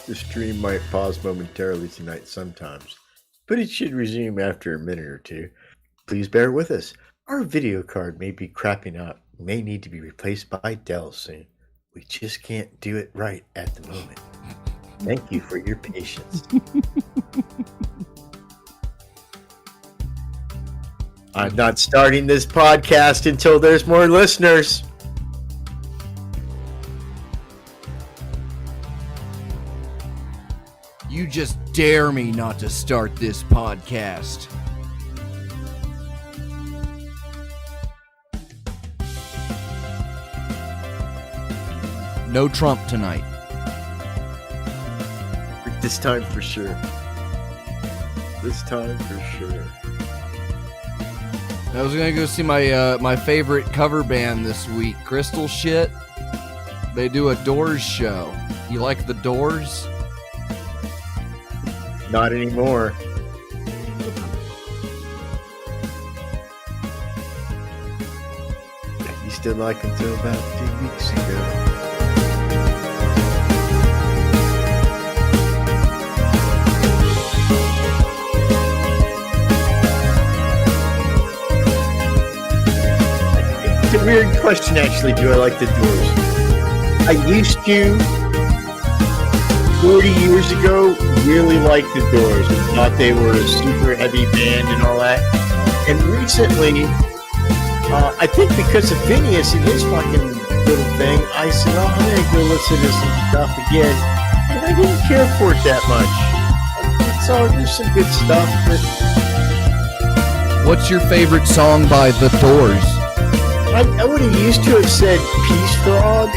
The stream might pause momentarily tonight sometimes, but it should resume after a minute or two. Please bear with us. Our video card may be crapping up, may need to be replaced by Dell soon. We just can't do it right at the moment. Thank you for your patience. I'm not starting this podcast until there's more listeners. You just dare me not to start this podcast. No Trump tonight. This time for sure. This time for sure. I was gonna go see my favorite cover band this week, Crystal Shit. They do a Doors show. You like the Doors? Not anymore. I used to like until about 2 weeks ago. It's a weird question, actually. Do I like the Doors? I used to, 40 years ago, really liked the Doors and thought they were a super heavy band and all that. And recently, I think because of Phineas and his fucking little thing, I said, oh, I'm going to go listen to some stuff again. And I didn't care for it that much. There's some good stuff, but What's your favorite song by the Doors? I would have used to have said Peace Frog,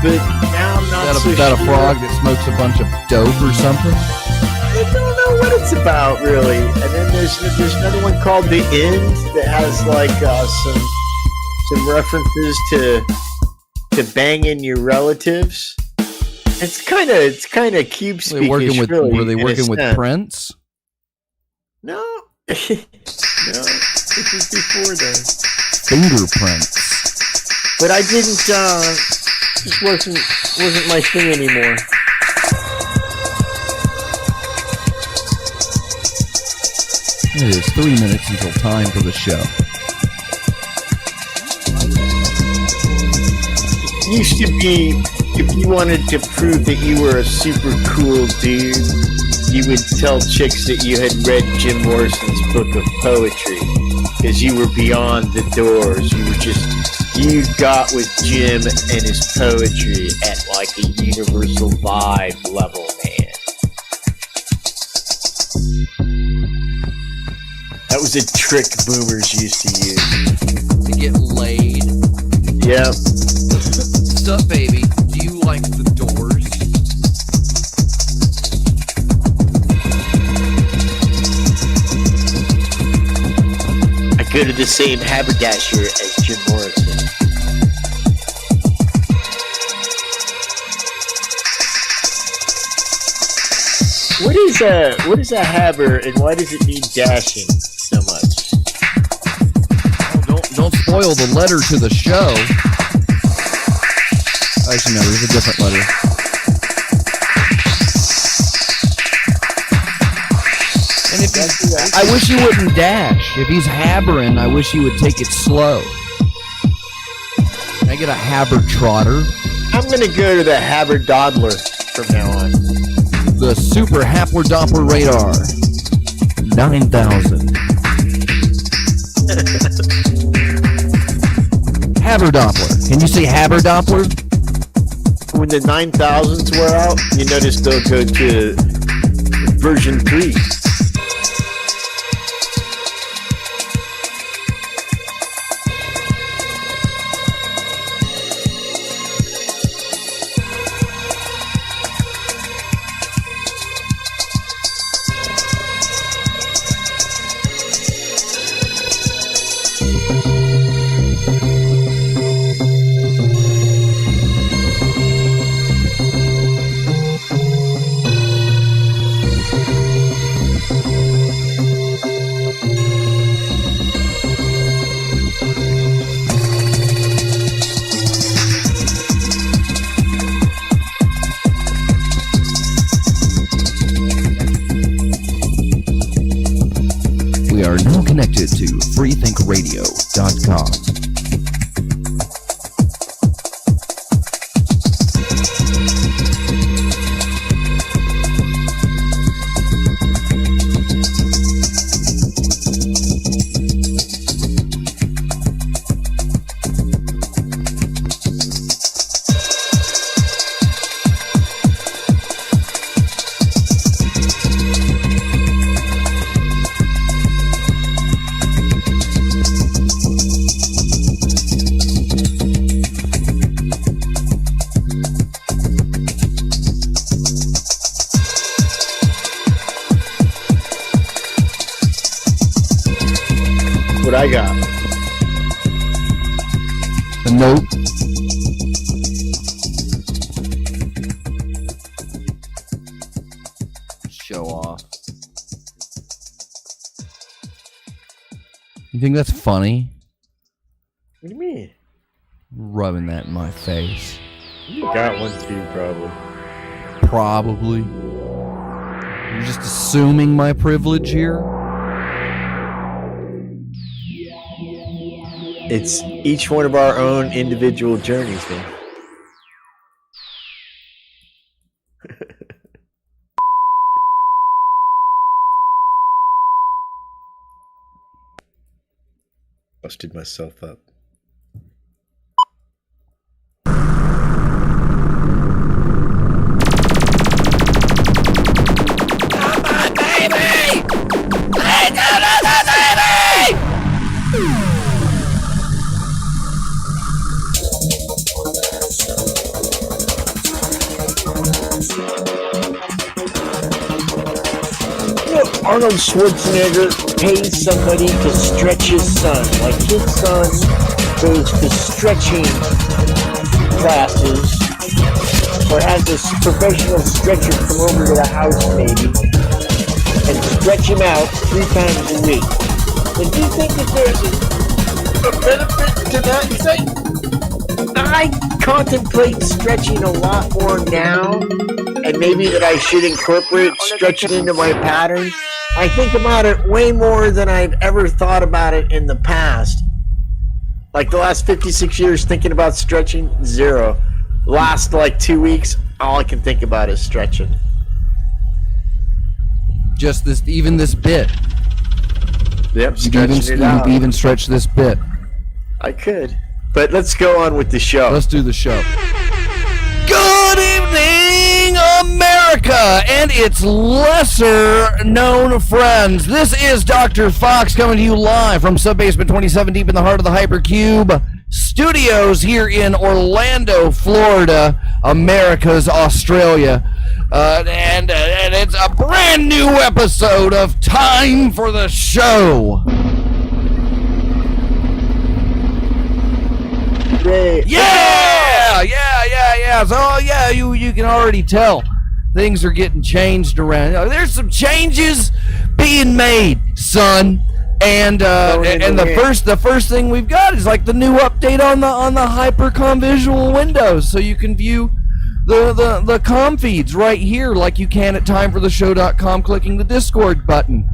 but now I'm not so Is that a sure. frog that smokes a bunch of dope or something? I don't know what it's about, really. And then there's another one called The End that has like some references to banging your relatives. It's kind of cube speakish. Were they working with Prince? No, no, this was before then. Fingerprints. But I didn't. This wasn't my thing anymore. It is 3 minutes until time for the show. It used to be, if you wanted to prove that you were a super cool dude, you would tell chicks that you had read Jim Morrison's book of poetry, because you were beyond the Doors. You got with Jim and his poetry at like a universal vibe level, man. That was a trick boomers used to use. To get laid. Yep. What's up, baby? Do you like the Doors? I go to the same haberdasher as Jim Morrison. What is a haber, and why does it need dashing so much? Oh, don't spoil the letter to the show. Actually, no, there's a different letter. And if I wish he wouldn't dash. If he's habbering, I wish he would take it slow. Can I get a haber trotter? I'm gonna go to the haberdodler from now on. The Super Happler Doppler Radar 9000. Haberdoppler. Can you say Haberdoppler? When the 9000s wear out, you notice they'll go to version 3. connected to freethinkradio.com. What I got? A note. Show off. You think that's funny? What do you mean? Rubbing that in my face. You got one too, probably. Probably. You're just assuming my privilege here? It's each one of our own individual journeys, man. Busted myself up. Arnold Schwarzenegger pays somebody to stretch his son. Like his son goes to stretching classes or has this professional stretcher come over to the house maybe and stretch him out 3 times a week. But do you think that there's a benefit to that? You say, I contemplate stretching a lot more now, and maybe that I should incorporate stretching into my pattern. I think about it way more than I've ever thought about it in the past. Like the last 56 years thinking about stretching, zero. Last like 2 weeks, all I can think about is stretching. Just this, even this bit. Yep, stretching it out. Even stretch this bit. I could. But let's go on with the show. Let's do the show. Good evening, America, and its lesser-known friends. This is Dr. Fox coming to you live from Subbasement 27, deep in the heart of the Hypercube studios here in Orlando, Florida, America's Australia. And it's a brand new episode of Time for the Show. Yeah. So yeah, you can already tell things are getting changed around. There's some changes being made, son. And the first thing we've got is like the new update on the Hypercom visual windows, so you can view the com feeds right here like you can at timefortheshow.com, clicking the Discord button.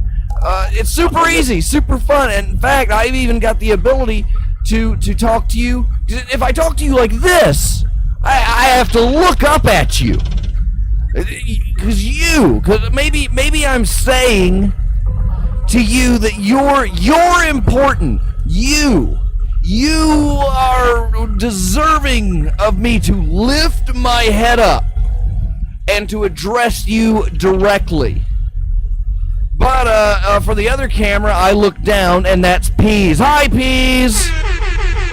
It's super easy, super fun, and in fact, I've even got the ability to talk to you. If I talk to you like this, I have to look up at you. Because maybe I'm saying to you that you're important. You are deserving of me to lift my head up and to address you directly. But for the other camera, I look down, and that's Peas. Hi, Peas.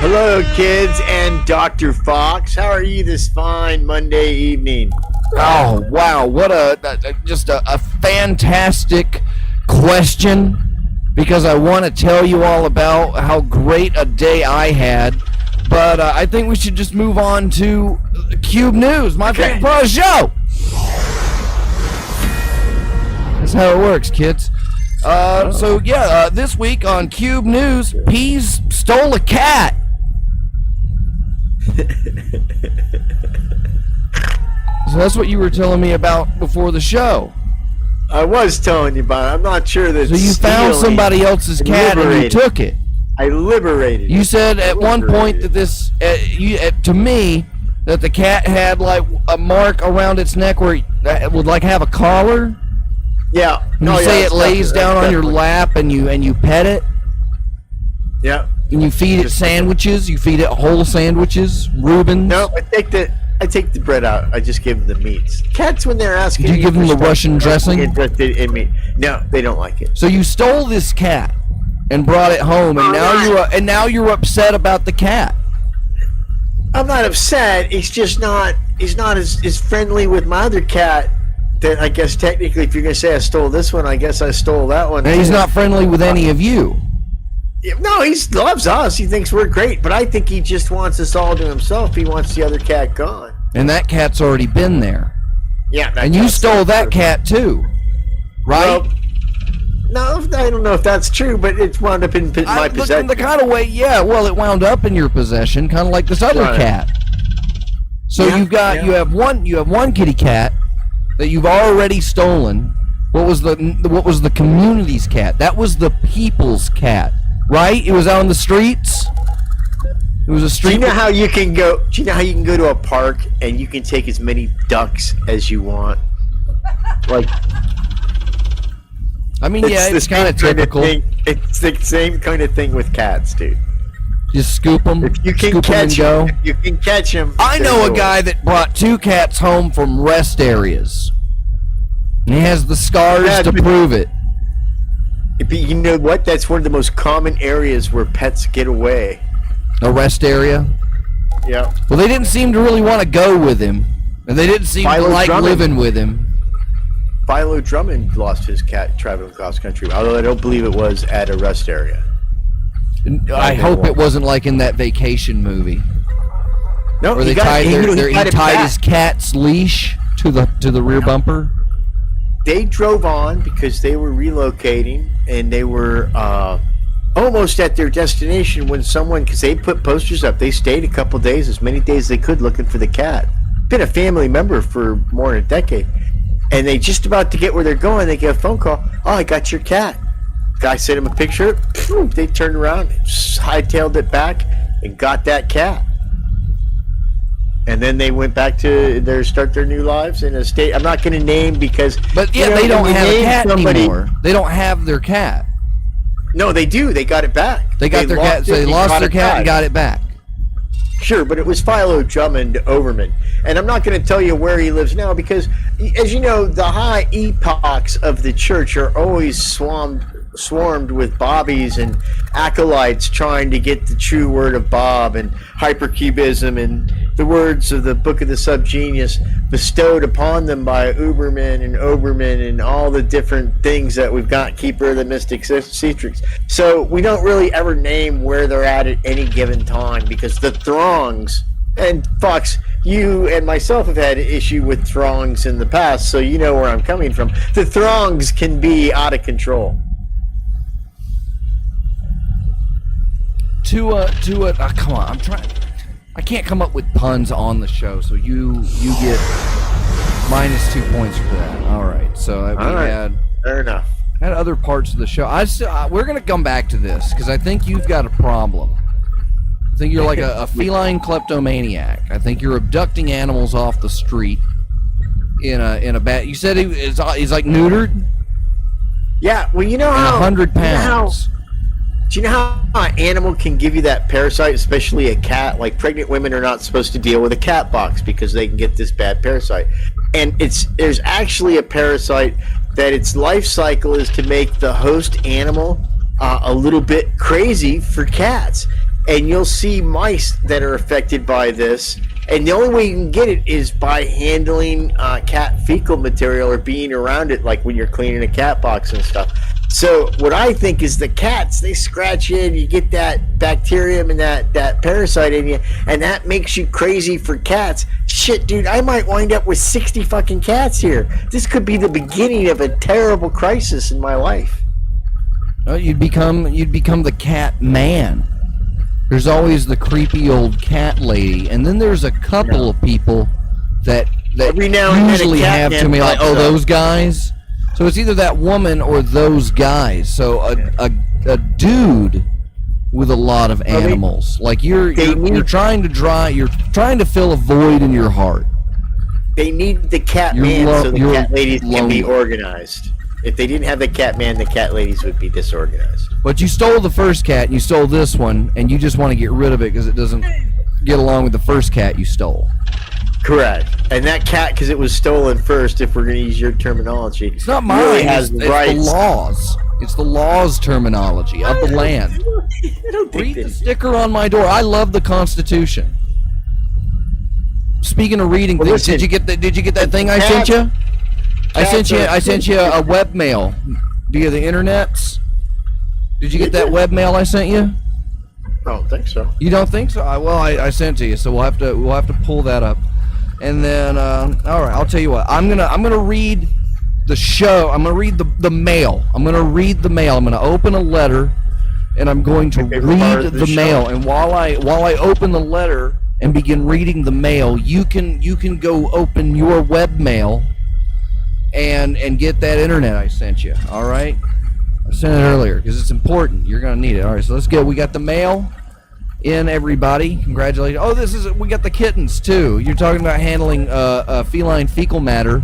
Hello, kids, and Dr. Fox. How are you this fine Monday evening? Oh, wow. What just a fantastic question, because I want to tell you all about how great a day I had. But I think we should just move on to Cube News, my favorite part of the show. That's how it works, kids. So yeah, this week on Cube News, Peas stole a cat. So that's what you were telling me about before the show. I was telling you about it. I'm not sure that. So you found somebody else's cat and you took it. I liberated. You said at one point that this, to me, that the cat had like a mark around its neck where it would like have a collar. Yeah. And you say it lays down on your lap and you pet it. Yeah. And you feed it sandwiches. You feed it whole sandwiches, Reubens. No, I take the bread out. I just give them the meats. Cats, when they're asking, do you give them the Russian dressing? Interested in meat? No, they don't like it. So you stole this cat and brought it home, and now you're upset about the cat. I'm not upset. He's just not. He's not as friendly with my other cat. That I guess technically, if you're gonna say I stole this one, I guess I stole that one. And he's not friendly with any of you. No, he loves us. He thinks we're great, but I think he just wants us all to himself. He wants the other cat gone. And that cat's already been there. Yeah, and you stole that cat too, right? Well, no, I don't know if that's true, but it's wound up in my possession. The kind of way, yeah. Well, it wound up in your possession, kind of like this other cat. So you have one kitty cat that you've already stolen. What was the community's cat? That was the people's cat. Right? It was out on the streets. It was a street. Do you know how you can go? Do you know how you can go to a park and you can take as many ducks as you want? Like, I mean, it's kind of typical. It's the same kind of thing with cats, dude. Just scoop them. If you can catch them, you can catch them. I know a guy that brought 2 cats home from rest areas, and he has the scars to prove it. You know what? That's one of the most common areas where pets get away. A rest area? Yeah. Well, they didn't seem to really want to go with him. And they didn't seem to like living with him. Philo Drummond lost his cat traveling cross country, although I don't believe it was at a rest area. I hope it wasn't like in that vacation movie. No, where he tied his cat's leash to the rear bumper. They drove on because they were relocating, and they were almost at their destination when because they put posters up. They stayed a couple days, as many days as they could, looking for the cat. Been a family member for more than a decade. And they just about to get where they're going, they get a phone call. Oh, I got your cat. Guy sent him a picture. They turned around, hightailed it back, and got that cat. And then they went back to start their new lives in a state I'm not going to name because. But yeah, they don't have a cat anymore. They don't have their cat. No, they do. They got it back. They got their cat. So they lost their cat and got it back. Sure, but it was Philo Drummond Overman. And I'm not going to tell you where he lives now because, as you know, the high epochs of the church are always swarmed with bobbies and acolytes trying to get the true word of Bob and hypercubism and the words of the Book of the Subgenius bestowed upon them by Uberman and Oberman and all the different things that we've got, Keeper of the Mystic Secrets. So we don't really ever name where they're at any given time because the throngs, and Fox, you and myself have had issue with throngs in the past, so you know where I'm coming from. The throngs can be out of control. Come on, I'm trying. I can't come up with puns on the show, so you get -2 points for that. All right, so had fair enough. Had other parts of the show. We're gonna come back to this because I think you've got a problem. I think you're like a feline kleptomaniac. I think you're abducting animals off the street in a bad. You said he's like neutered. Yeah, well, you know how 100 pounds. Do you know how an animal can give you that parasite, especially a cat? Like, pregnant women are not supposed to deal with a cat box because they can get this bad parasite. And there's actually a parasite that its life cycle is to make the host animal a little bit crazy for cats. And you'll see mice that are affected by this. And the only way you can get it is by handling cat fecal material or being around it, like when you're cleaning a cat box and stuff. So what I think is the cats, they scratch in, you get that bacterium and that parasite in you, and that makes you crazy for cats. Shit, dude, I might wind up with 60 fucking cats here. This could be the beginning of a terrible crisis in my life. You'd become the cat man. There's always the creepy old cat lady, and then there's a couple of people that every now and then usually have to me like, oh, those guys. So it's either that woman or those guys. So a dude with a lot of animals, like you're trying to fill a void in your heart. They need the cat man so the cat ladies can be organized. If they didn't have the cat man, the cat ladies would be disorganized. But you stole the first cat and you stole this one, and you just want to get rid of it because it doesn't get along with the first cat you stole. Correct. And that cat, because it was stolen first, if we're going to use your terminology, it's not mine. Really it's the laws. It's the laws terminology of the land. I don't think Read the sticker on my door. I love the Constitution. Speaking of reading things, listen, did you get that thing I sent you? I sent you a webmail via the internets. Did you get that webmail I sent you? I don't think so. You don't think so? I sent to you, so we'll have to pull that up. And then all right, I'll tell you what. I'm gonna read the show. I'm gonna read the mail. I'm gonna read the mail. I'm gonna open a letter, and I'm going to read the mail. And while I open the letter and begin reading the mail, you can go open your webmail and get that internet I sent you. All right, I sent it earlier because it's important. You're gonna need it. All right, so let's go. We got the mail in, everybody. Congratulations. Oh, we got the kittens too. You're talking about handling feline fecal matter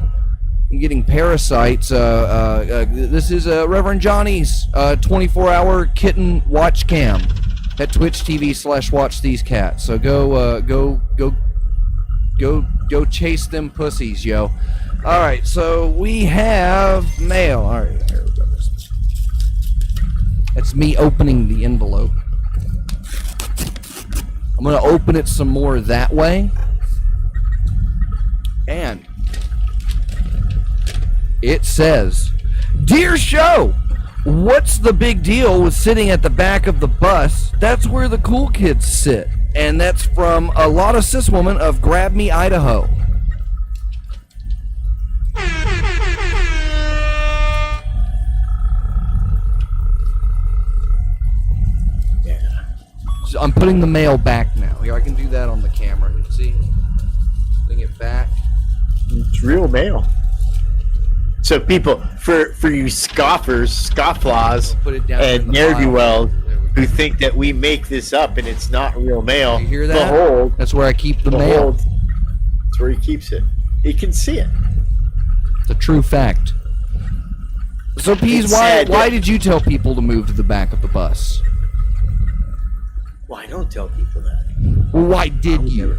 and getting parasites. This is Reverend Johnny's 24-hour kitten watch cam at Twitch TV/watch these cats. So go chase them pussies, yo. All right, so we have mail. All right, here we go. That's me opening the envelope. I'm going to open it some more that way. And it says, "Dear show, what's the big deal with sitting at the back of the bus? That's where the cool kids sit." And that's from a lot of cis woman of Grab Me, Idaho. I'm putting the mail back now. Here, I can do that on the camera. You see? Bring it back. It's real mail. So people, for you scoffers, scofflaws, and ne'er-do-wells who think that we make this up and it's not real mail, you hear that? Behold, that's where I keep the mail. That's where he keeps it. He can see it. It's a true fact. So, Pease, why did you tell people to move to the back of the bus? Well, I don't tell people that. Well, why did you?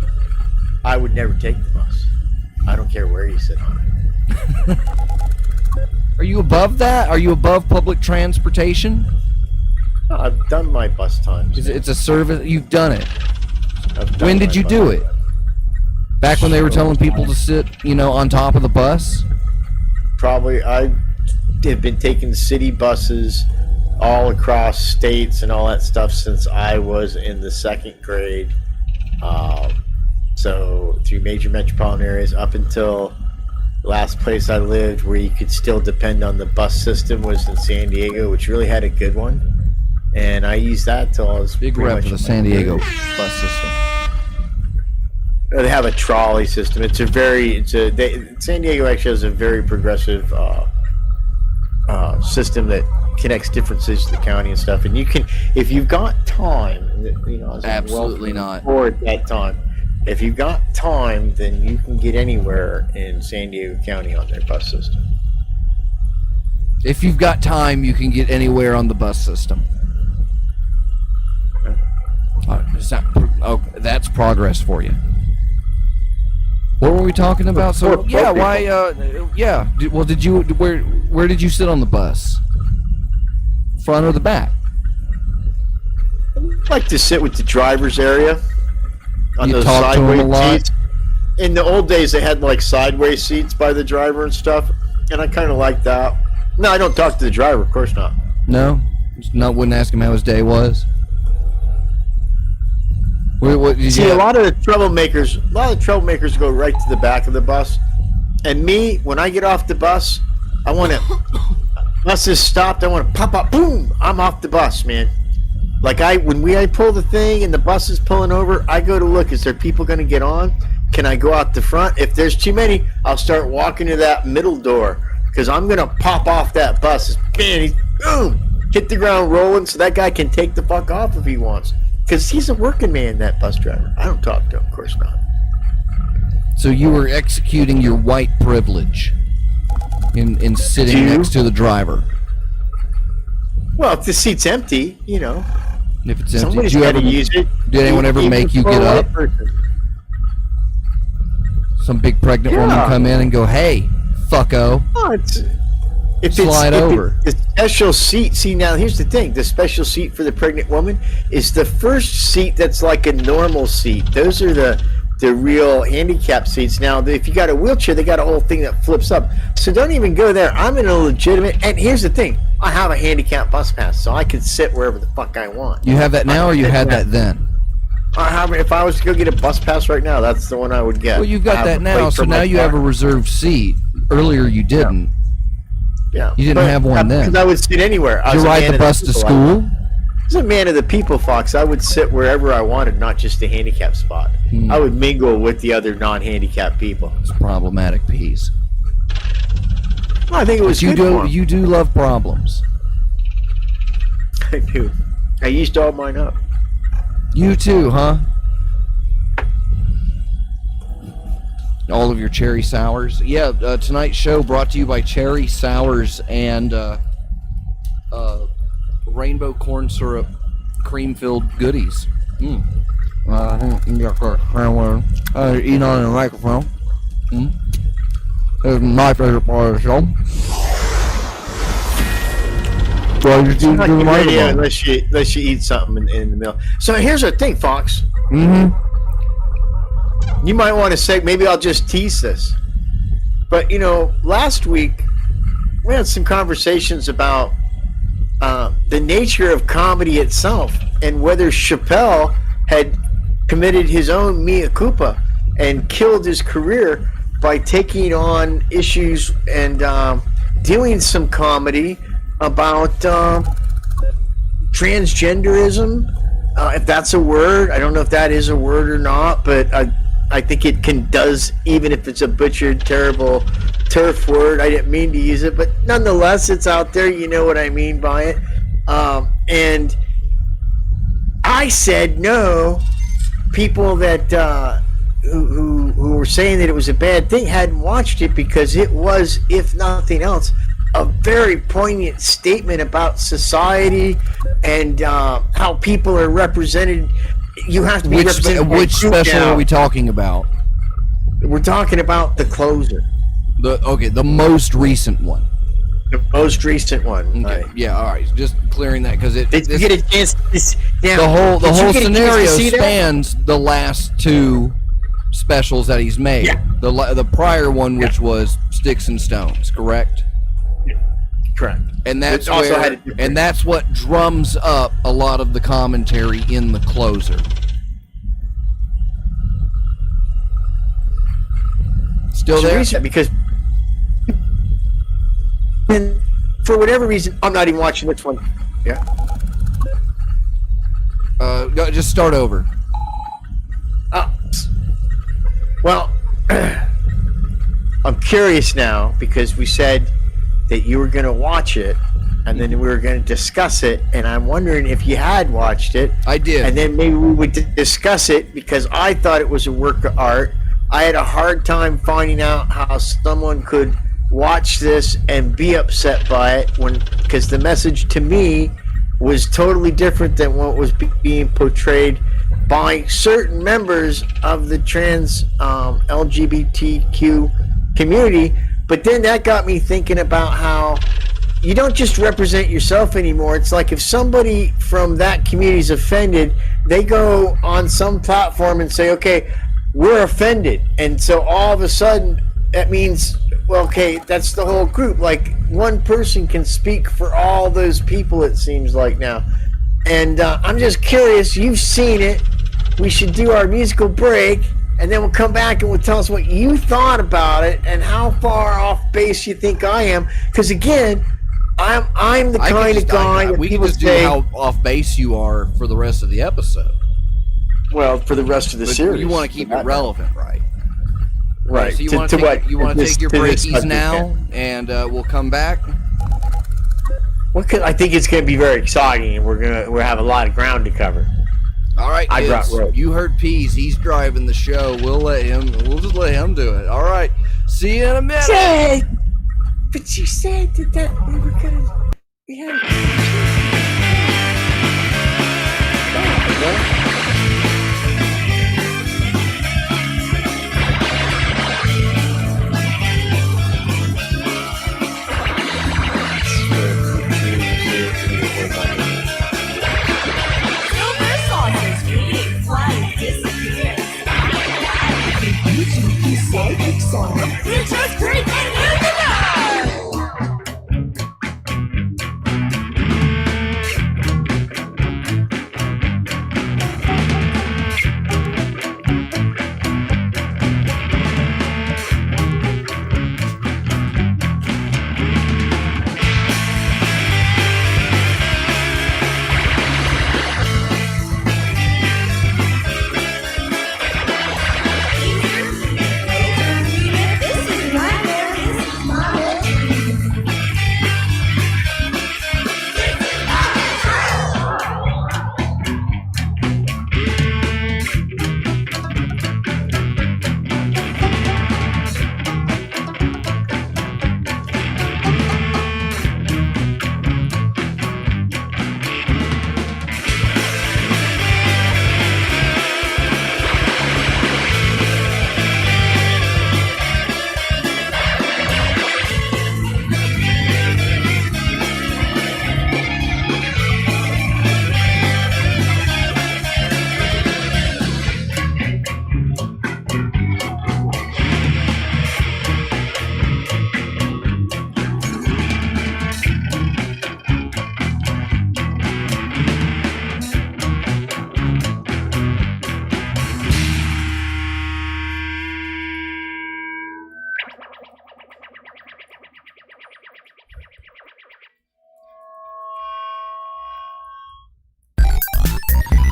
I would never take the bus. I don't care where you sit on it. Are you above that? Are you above public transportation? No, I've done my bus times. It's a service. You've done it. When did you do it? Back when they were telling people to sit, on top of the bus? Probably. I have been taking city buses all across states and all that stuff since I was in the second grade. So through major metropolitan areas up until the last place I lived where you could still depend on the bus system was in San Diego, which really had a good one. And I used that till I was big rep for the San Diego bus system. They have a trolley system. San Diego actually has a very progressive system that connects different cities to the county and stuff. And you can, if you've got time, absolutely not. Or at that time, if you've got time, then you can get anywhere in San Diego County on their bus system. If you've got time, you can get anywhere on the bus system. That's progress for you. What were we talking about? So yeah, why? Yeah. Well, did you? Where did you sit on the bus? Front or the back? I like to sit with the driver's area on you those talk to him a sideways lot? seats. In the old days, they had like sideways seats by the driver and stuff, and I kind of like that. No, I don't talk to the driver, of course not. No, wouldn't ask him how his day was. What did See, a lot of the troublemakers go right to the back of the bus, and me, when I get off the bus, I want to. Bus is stopped. I want to pop up. Boom! I'm off the bus, man. Like when I pull the thing and the bus is pulling over, I go to look. Is there people going to get on? Can I go out the front? If there's too many, I'll start walking to that middle door because I'm gonna pop off that bus. Man, he's boom, hit the ground rolling, so that guy can take the fuck off if he wants. Because he's a working man, that bus driver. I don't talk to him, of course not. So you were executing your white privilege in sitting next to the driver. Well, if the seat's empty, If it's empty, somebody's got to use it. Did anyone ever make you get up? Some big pregnant woman come in and go, "Hey, fucko." Oh, Slide over. The special seat. See, now here's the thing: the special seat for the pregnant woman is the first seat that's like a normal seat. Those are the real handicap seats. Now, if you got a wheelchair, they got a whole thing that flips up. So don't even go there. I'm in a legitimate. And here's the thing: I have a handicap bus pass, so I can sit wherever the fuck I want. You have that now, or you had that then? I have. If I was to go get a bus pass right now, that's the one I would get. Well, you've got that now, so now you have a reserved seat. Earlier, you didn't. Yeah. You didn't have one then. Because I would sit anywhere. Did you ride the bus to school? I was a man of the people, Fox. I would sit wherever I wanted, not just a handicap spot. I would mingle with the other non-handicapped people. It's a problematic piece. Well, I think it was you good for 'em. You do love problems. I do. I used all mine up. You too, huh? All of your cherry sours. Yeah, tonight's show brought to you by Cherry Sours and rainbow corn syrup cream-filled goodies. Eating on the microphone. It's my favorite part of the show. Well, It's not good radio unless you eat something in the middle. So here's the thing, Fox. You might want to say, maybe I'll just tease this. But, last week we had some conversations about the nature of comedy itself and whether Chappelle had committed his own mea culpa and killed his career by taking on issues and doing some comedy about transgenderism, if that's a word. I don't know if that is a word or not, but I think it does, even if it's a butchered, terrible turf word. I didn't mean to use it, but nonetheless, it's out there. You know what I mean by it. And I said no. People that who were saying that it was a bad thing hadn't watched it, because it was, if nothing else, a very poignant statement about society and how people are represented. You have to be represented. Which special are we talking about? We're talking about The Closer. The most recent one. The most recent one. Okay. Right. Yeah. All right. Just clearing that, because Did you get a chance? The whole scenario spans the last two specials that he's made. Yeah. The prior one, which was Sticks and Stones, correct? Correct. And that's also that's what drums up a lot of the commentary in The Closer. Still there? Because and for whatever reason, I'm not even watching this one. Yeah. Just start over. Well, I'm curious now, because we said that you were going to watch it, and then we were going to discuss it, and I'm wondering if you had watched it. I did. And then maybe we would discuss it, because I thought it was a work of art. I had a hard time finding out how someone could watch this and be upset by it, because the message to me was totally different than what was being portrayed by certain members of the trans LGBTQ community. But then that got me thinking about how you don't just represent yourself anymore. It's like if somebody from that community is offended, they go on some platform and say, okay, we're offended. And so all of a sudden, that means, well, okay, that's the whole group. Like, one person can speak for all those people, it seems like now. And I'm just curious, you've seen it. We should do our musical break, and then we'll come back and we'll tell us what you thought about it and how far off base you think I am. Because again, I'm the kind of guy that we can people just do say, how off base you are for the rest of the episode. well, for the rest of the series. You want to keep it relevant, right? Right. So you want to take your breakies now, and we'll come back. I think it's going to be very exciting, and we'll have a lot of ground to cover. All right, kids, you heard Pease. He's driving the show. We'll just let him do it. All right. See you in a minute. But you said that we were going to... We had It's just great and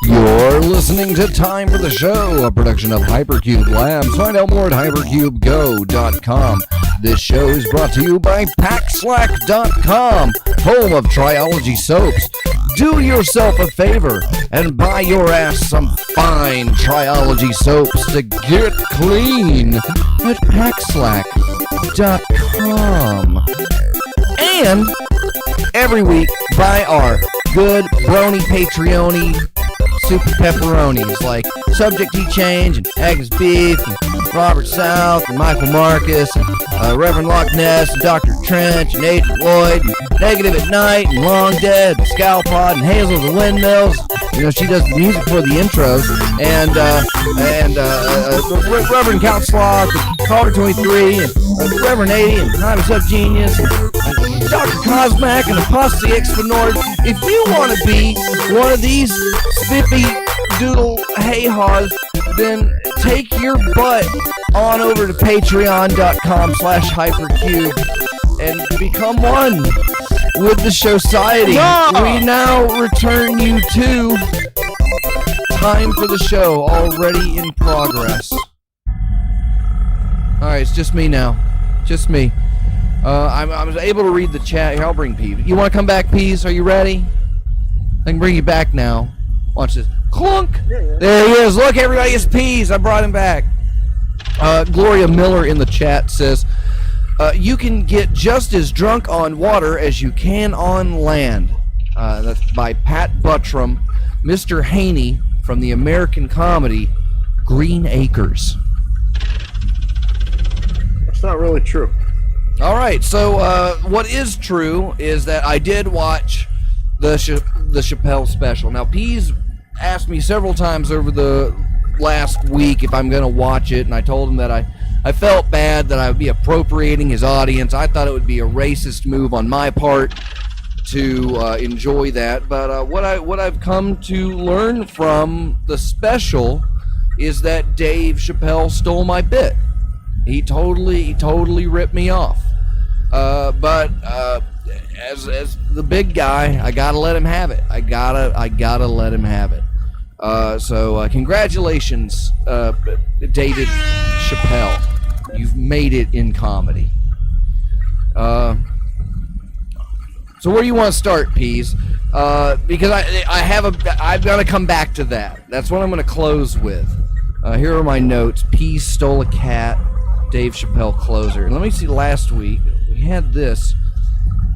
You're listening to Time for the Show, a production of Hypercube Labs. Find out more at hypercubego.com. This show is brought to you by packslack.com, home of Triology soaps. Do yourself a favor and buy your ass some fine Triology soaps to get clean at packslack.com. And every week, buy our good brony Patreon super pepperonis like Subject Heat Change and Agnes Beef and Robert South and Michael Marcus and Reverend Loch Ness and Dr. Trench and Agent Lloyd and Negative at Night and Long Dead and Scalpod and Hazel the Windmills. You know, she does the music for the intros. And Reverend Count Sloth and Calder 23 and Reverend 80 and I'm a Sub-Genius and Dr. Cosmac and Apostle Exponord. If you want to be one of these spiffy doodle hay-haws, then take your butt on over to patreon.com/hypercube and become one with the Showciety. We now return you to Time for the Show, already in progress. Alright, it's just me now. Just me. I was able to read the chat. Here, I'll bring Pease. You want to come back, Pease? Are you ready? I can bring you back now. Watch this. Clunk! There he is. Look, everybody, it's Pease. I brought him back. Gloria Miller in the chat says, you can get just as drunk on water as you can on land. That's by Pat Buttram, Mr. Haney from the American comedy Green Acres. That's not really true. All right, so what is true is that I did watch the Chappelle special. Now, Pease asked me several times over the last week if I'm going to watch it, and I told him that I felt bad that I would be appropriating his audience. I thought it would be a racist move on my part to enjoy that. But what I've come to learn from the special is that Dave Chappelle stole my bit. He totally ripped me off. But as the big guy, I gotta let him have it. I gotta let him have it. So congratulations, David Chappelle. You've made it in comedy. So where do you want to start, Pease? Because I'm gonna come back to that. That's what I'm gonna close with. Here are my notes. Pease stole a cat. Dave Chappelle closer. And let me see. Last week we had this,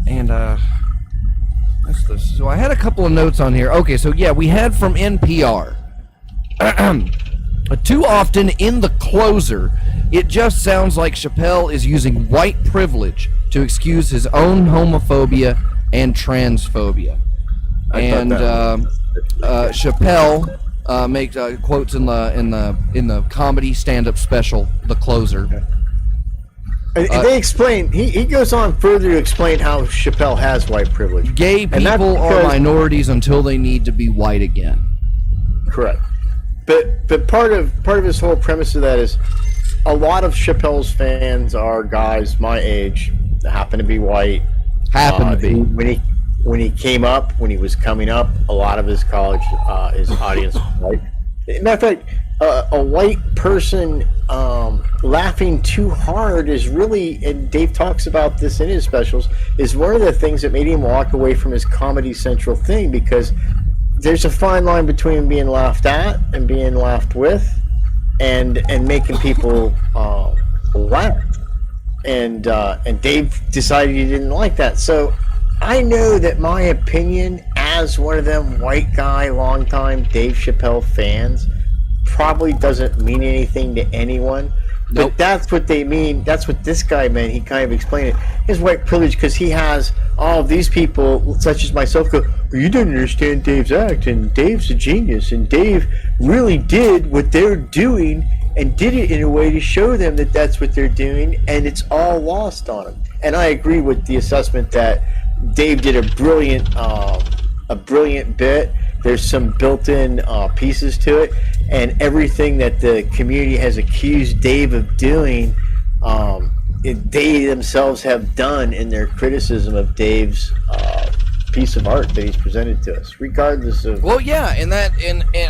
and that's this. So I had a couple of notes on here. Okay, so yeah, we had from NPR. Too often in the closer, it just sounds like Chappelle is using white privilege to excuse his own homophobia and transphobia. And Chappelle makes quotes in the comedy stand-up special, The Closer. They explain. He goes on further to explain how Chappelle has white privilege. Gay people are minorities until they need to be white again. Correct. But part of his whole premise of that is a lot of Chappelle's fans are guys my age that happen to be white. When he came up, when he was coming up, a lot of his his audience was white. Matter of fact, a white person laughing too hard is really, and Dave talks about this in his specials, is one of the things that made him walk away from his Comedy Central thing, because there's a fine line between being laughed at and being laughed with, and making people laugh. And Dave decided he didn't like that. So I know that my opinion, as one of them white guy, longtime Dave Chappelle fans, probably doesn't mean anything to anyone. Nope. But that's what they mean. That's what this guy meant. He kind of explained it. His white privilege, because he has all of these people, such as myself, go, well, you didn't understand Dave's act, and Dave's a genius, and Dave really did what they're doing and did it in a way to show them that that's what they're doing, and it's all lost on him. And I agree with the assessment that Dave did a brilliant bit. There's some built-in pieces to it, and everything that the community has accused Dave of doing, they themselves have done in their criticism of Dave's piece of art that he's presented to us, regardless of. Well, yeah, and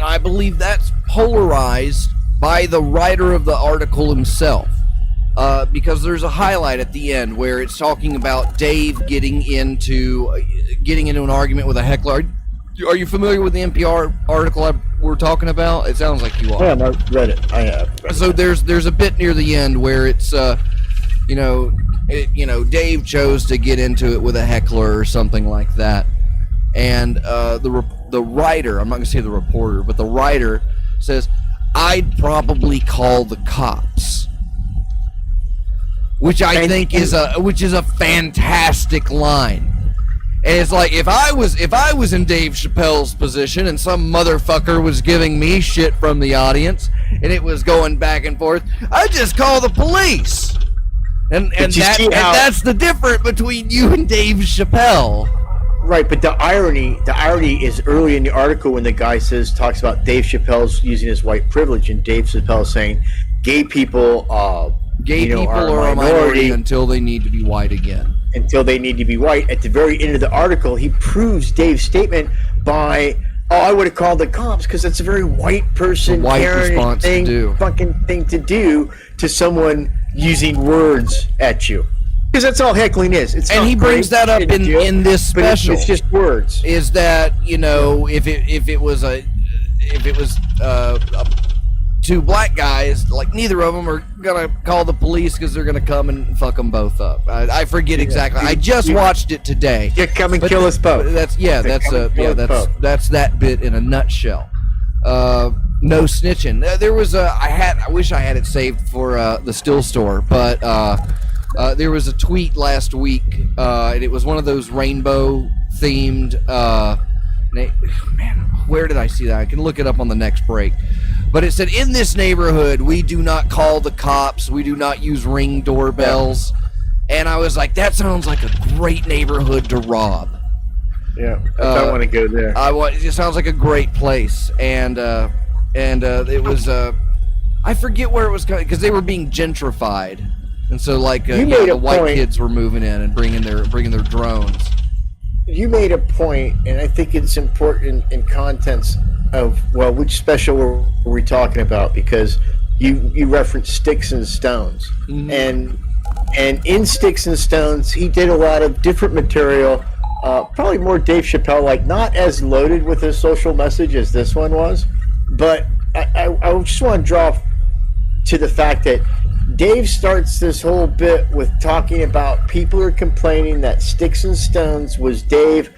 I believe that's polarized by the writer of the article himself, because there's a highlight at the end where it's talking about Dave getting into an argument with a heckler. Are you familiar with the NPR article we're talking about? It sounds like you are. Yeah, I've read it. I have. So there's a bit near the end where it's Dave chose to get into it with a heckler or something like that, and the writer, I'm not going to say the reporter, but the writer says, I'd probably call the cops, which I think is a fantastic line. And it's like, if I was in Dave Chappelle's position and some motherfucker was giving me shit from the audience and it was going back and forth, I'd just call the police. And that's the difference between you and Dave Chappelle. Right, but the irony is early in the article when the guy talks about Dave Chappelle's using his white privilege, and Dave Chappelle saying gay people are a minority until they need to be white again. Until they need to be white. At the very end of the article, he proves Dave's statement by, I would have called the cops, because that's a very white person, response to do. Fucking thing to do to someone using words at you. Because that's all heckling is. And he brings that up in this special. It's just words. Is that, if it was two black guys, like, neither of them are gonna call the police because they're gonna come and fuck them both up. I forget exactly. I just watched it today. Yeah, come and kill us both. That's that bit in a nutshell. No snitching. There was I wish I had it saved for the still store, but there was a tweet last week, and it was one of those rainbow themed. Man, where did I see that? I can look it up on the next break. But it said, in this neighborhood, we do not call the cops. We do not use Ring doorbells. And I was like, that sounds like a great neighborhood to rob. Yeah, I want to go there. It just sounds like a great place. And it was, I forget where it was coming, because they were being gentrified. And so, the white kids were moving in and bringing their drones. You made a point, and I think it's important in contents of, which special were we talking about? Because you referenced Sticks and Stones, and in Sticks and Stones, he did a lot of different material. Probably more Dave Chappelle, like not as loaded with a social message as this one was, but I just want to draw to the fact that Dave starts this whole bit with talking about people are complaining that Sticks and Stones was Dave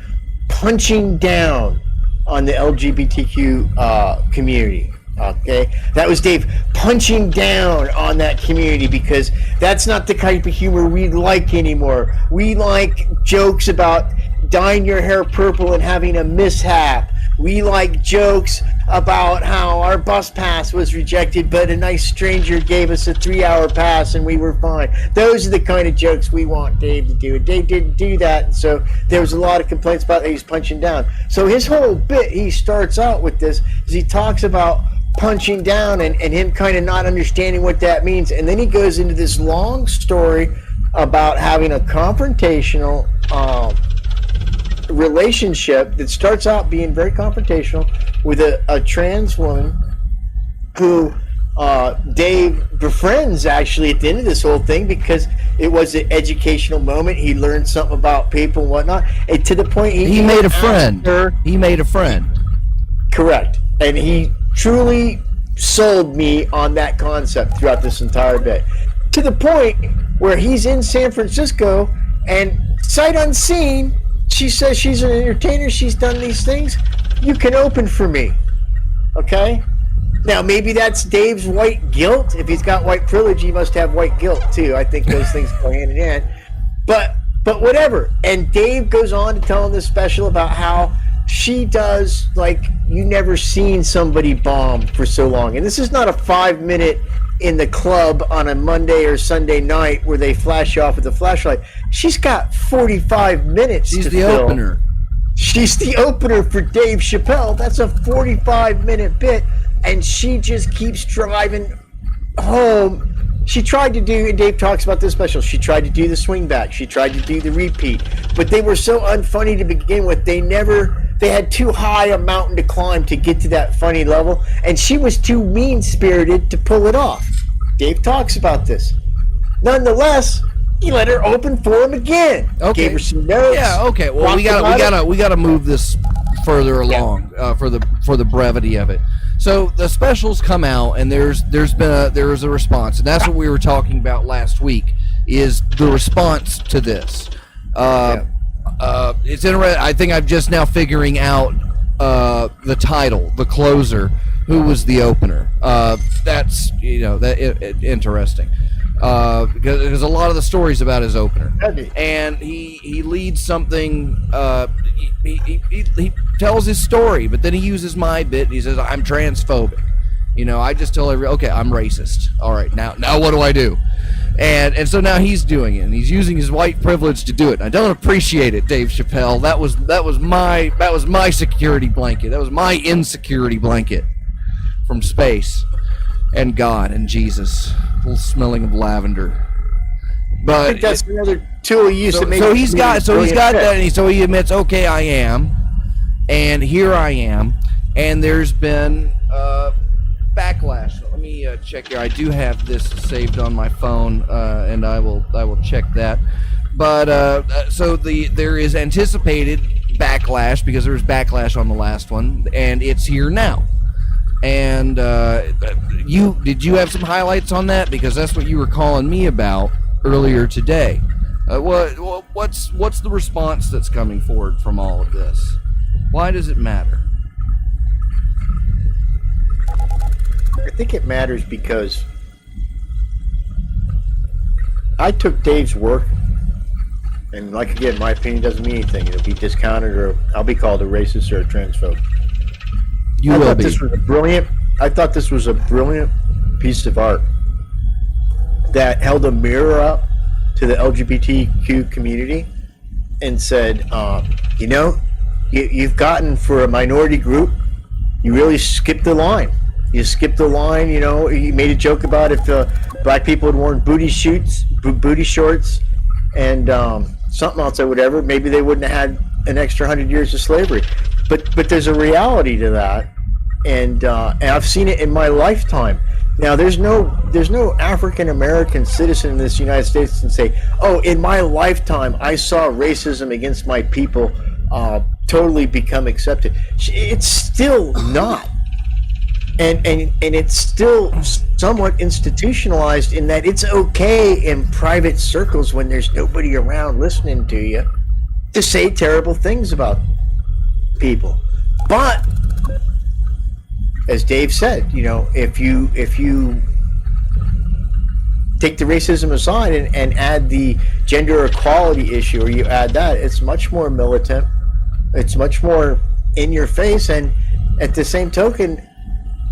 punching down on the LGBTQ community. Okay, that was Dave punching down on that community because that's not the type of humor we like anymore. We like jokes about dyeing your hair purple and having a mishap. We like jokes about how our bus pass was rejected, but a nice stranger gave us a 3-hour pass and we were fine. Those are the kind of jokes we want Dave to do. Dave didn't do that, and so there was a lot of complaints about that he's punching down. So his whole bit, he starts out with this, is he talks about punching down and him kind of not understanding what that means. And then he goes into this long story about having a confrontational relationship that starts out being very confrontational with a trans woman who Dave befriends actually at the end of this whole thing because it was an educational moment. He learned something about people and whatnot, and to the point he made a friend. He made a friend. Correct. And he truly sold me on that concept throughout this entire bit, to the point where he's in San Francisco and sight unseen, she says she's an entertainer, she's done these things, you can open for me. Okay, now maybe that's Dave's white guilt. If he's got white privilege, he must have white guilt too. I think those things go hand in hand, but whatever. And Dave goes on to tell him this special about how she does, like, you never seen somebody bomb for so long. And this is not a 5-minute in the club on a Monday or Sunday night where they flash you off with a flashlight. She's got 45 minutes. She's to the fill. opener. She's the opener for Dave Chappelle. That's a 45-minute bit, and she just keeps driving home. She tried to do, and Dave talks about this special, she tried to do the swing back, she tried to do the repeat, but they were so unfunny to begin with. They had too high a mountain to climb to get to that funny level, and she was too mean-spirited to pull it off. Dave talks about this. Nonetheless, he let her open for him again. Okay. Gave her some notes. Yeah. Okay. Well, we gotta move this further along for the brevity of it. So the specials come out, and there was a response, and that's what we were talking about last week. Is the response to this? It's interesting. I think I'm just now figuring out the title, the closer. Who was the opener? That's interesting. Because a lot of the stories about his opener, and he leads something. He tells his story, but then he uses my bit. And he says, "I'm transphobic." I just tell okay, I'm racist. All right, now what do I do? And so now he's doing it, and he's using his white privilege to do it. I don't appreciate it, Dave Chappelle. That was my security blanket. That was my insecurity blanket from space and God and Jesus. A little smelling of lavender. But I think that's another tool you use to make. So he's got that, and so he admits, okay, I am, and here I am, and there's been backlash. Let me check here. I do have this saved on my phone, and I will check that. But so there is anticipated backlash because there was backlash on the last one, and it's here now. And did you have some highlights on that? Because that's what you were calling me about earlier today. What's the response that's coming forward from all of this? Why does it matter? I think it matters because I took Dave's work, and like, again, my opinion doesn't mean anything. It'll be discounted, or I'll be called a racist or a transphobe. I thought this was a brilliant piece of art that held a mirror up to the LGBTQ community and said, you've gotten, for a minority group, you really skipped the line. You skipped the line. He made a joke about if black people had worn booty shorts, and something else or whatever, maybe they wouldn't have had an extra 100 years of slavery. But there's a reality to that, and I've seen it in my lifetime. Now, there's no African American citizen in this United States and say, "Oh, in my lifetime, I saw racism against my people totally become accepted." It's still not, and it's still somewhat institutionalized in that it's okay in private circles when there's nobody around listening to you to say terrible things about people, but as Dave said, if you take the racism aside and add the gender equality issue, or you add that, it's much more militant, it's much more in your face, and at the same token,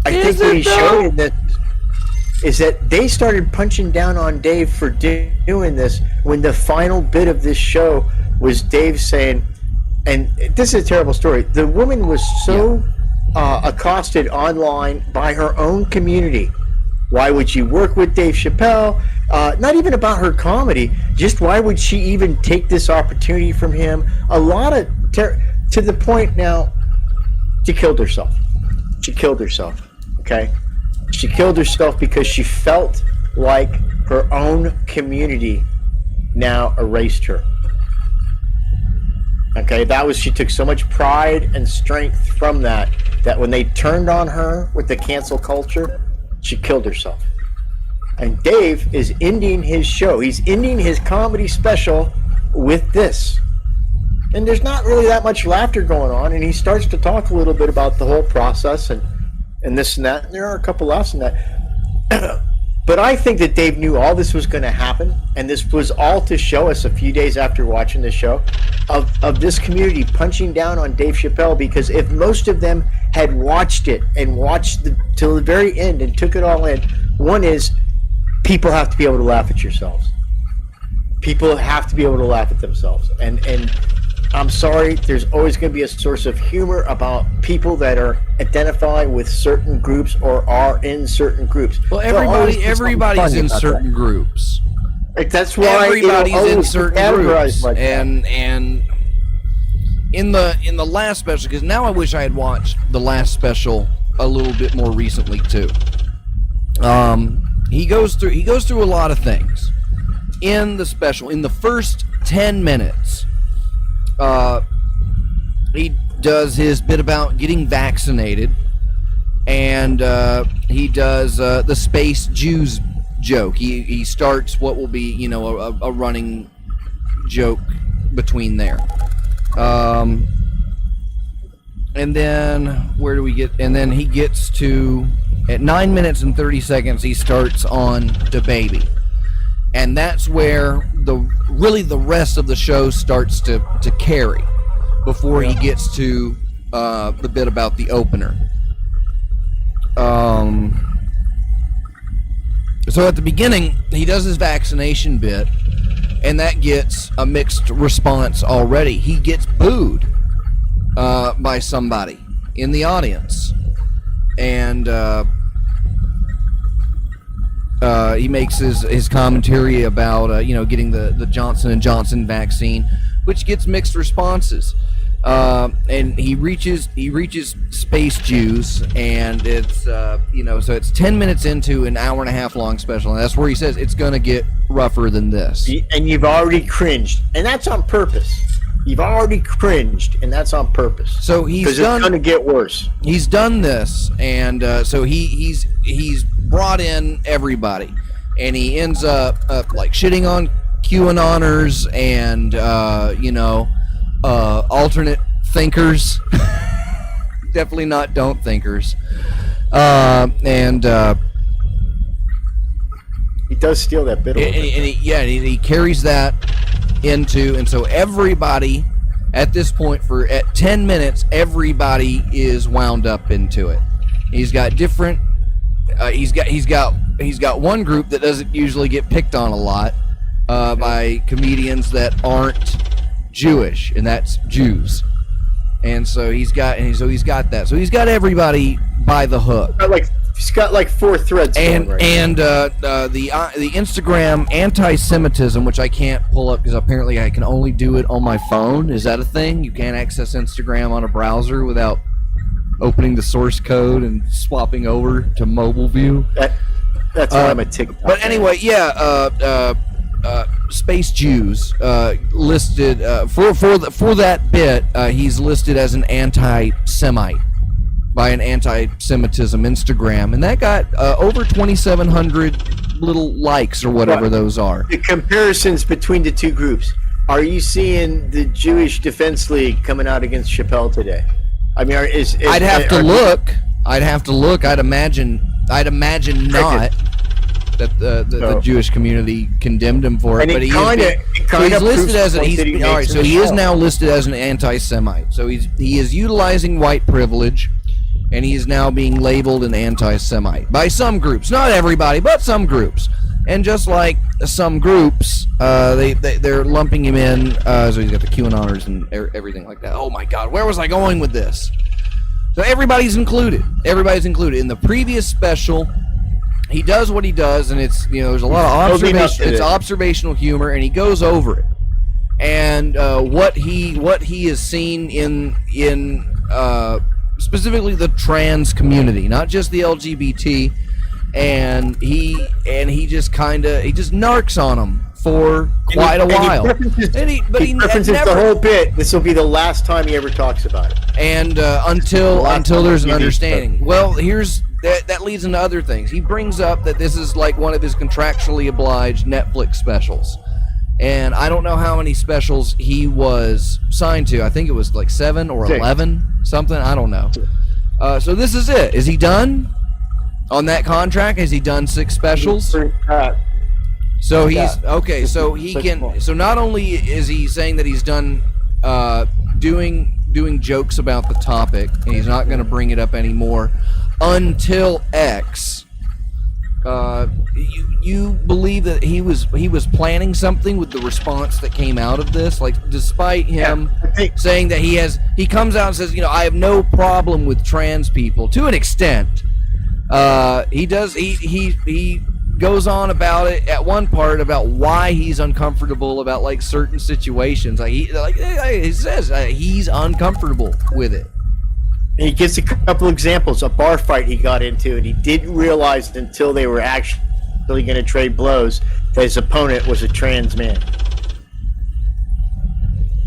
I think what he showed in this is that they started punching down on Dave for doing this when the final bit of this show was Dave saying, and this is a terrible story, the woman was so accosted online by her own community. Why would she work with Dave Chappelle? Not even about her comedy, just why would she even take this opportunity from him? A lot of to the point now, she killed herself. She killed herself, okay? She killed herself because she felt like her own community now erased her. Okay, she took so much pride and strength from that when they turned on her with the cancel culture, she killed herself. And Dave is ending his show. He's ending his comedy special with this. And there's not really that much laughter going on, and he starts to talk a little bit about the whole process and this and that, and there are a couple laughs in that. But I think that Dave knew all this was going to happen, and this was all to show us a few days after watching the show of this community punching down on Dave Chappelle, because if most of them had watched it and watched till the very end and took it all in, one is people have to be able to laugh at yourselves. People have to be able to laugh at themselves. And I'm sorry, there's always going to be a source of humor about people that are identifying with certain groups or are in certain groups. Well, everybody's in certain groups. Like, that's why everybody's in certain groups. Like and in the last special, because now I wish I had watched the last special a little bit more recently too. He goes through a lot of things in the special. In the first 10 minutes. He does his bit about getting vaccinated, and he does the space Jews joke. He starts what will be, a running joke between there. And then where do we get? And then he gets to, at 9 minutes and 30 seconds, he starts on DaBaby. And that's where the rest of the show starts to carry before he gets to the bit about the opener. So at the beginning, he does his vaccination bit, and that gets a mixed response already. He gets booed by somebody in the audience. And he makes his commentary about getting the Johnson & Johnson vaccine, which gets mixed responses, and he reaches Space Jews, and it's so it's 10 minutes into an hour and a half long special, and that's where he says it's gonna get rougher than this. And you've already cringed, and that's on purpose. You've already cringed, and that's on purpose. So it's going to get worse. He's done this, and so he's brought in everybody, and he ends up like shitting on QAnoners and alternate thinkers. Definitely not don't thinkers. And he does steal that bit. And he carries that into, and so everybody at this point at 10 minutes, everybody is wound up into it. He's got different. He's got one group that doesn't usually get picked on a lot by comedians that aren't Jewish, and that's Jews. And so he's got that. So he's got everybody by the hook. He's got like 4 threads. And the Instagram anti-Semitism, which I can't pull up because apparently I can only do it on my phone. Is that a thing? You can't access Instagram on a browser without opening the source code and swapping over to mobile view. That's why I'm a TikTok. But anyway, Space Jews listed for that bit. He's listed as an anti-Semite by an anti-Semitism Instagram, and that got over 2,700 little likes or whatever those are. The comparisons between the two groups. Are you seeing the Jewish Defense League coming out against Chappelle today? I mean, I'd have to look. I'd imagine not. That the Jewish community condemned him for it, but he is listed as he is now listed as an anti-Semite. So he is utilizing white privilege, and he is now being labeled an anti-Semite by some groups, not everybody, but some groups. And just like some groups, they're lumping him in. So he's got the QAnoners and everything like that. Oh my God, where was I going with this? So everybody's included. Everybody's included in the previous special. He does what he does, and it's there's a lot of observational humor, and he goes over it. And what he is seen in specifically the trans community, not just the LGBT, and he just narks on them for quite a while. He references the whole bit. This will be the last time he ever talks about it. And until there's an understanding. Well, that leads into other things. He brings up that this is like one of his contractually obliged Netflix specials. And I don't know how many specials he was signed to. I think it was like 7 or 11, something. I don't know. So this is it. Is he done on that contract? Has he done 6 specials? So he's okay. So he can. So not only is he saying that he's done doing jokes about the topic, and he's not going to bring it up anymore until X. You believe that he was planning something with the response that came out of this? Like, despite him saying that he comes out and says, I have no problem with trans people to an extent. He goes on about it at one part about why he's uncomfortable about like certain situations. He says he's uncomfortable with it. And he gives a couple examples. A bar fight he got into, and he didn't realize until they were actually going to trade blows that his opponent was a trans man,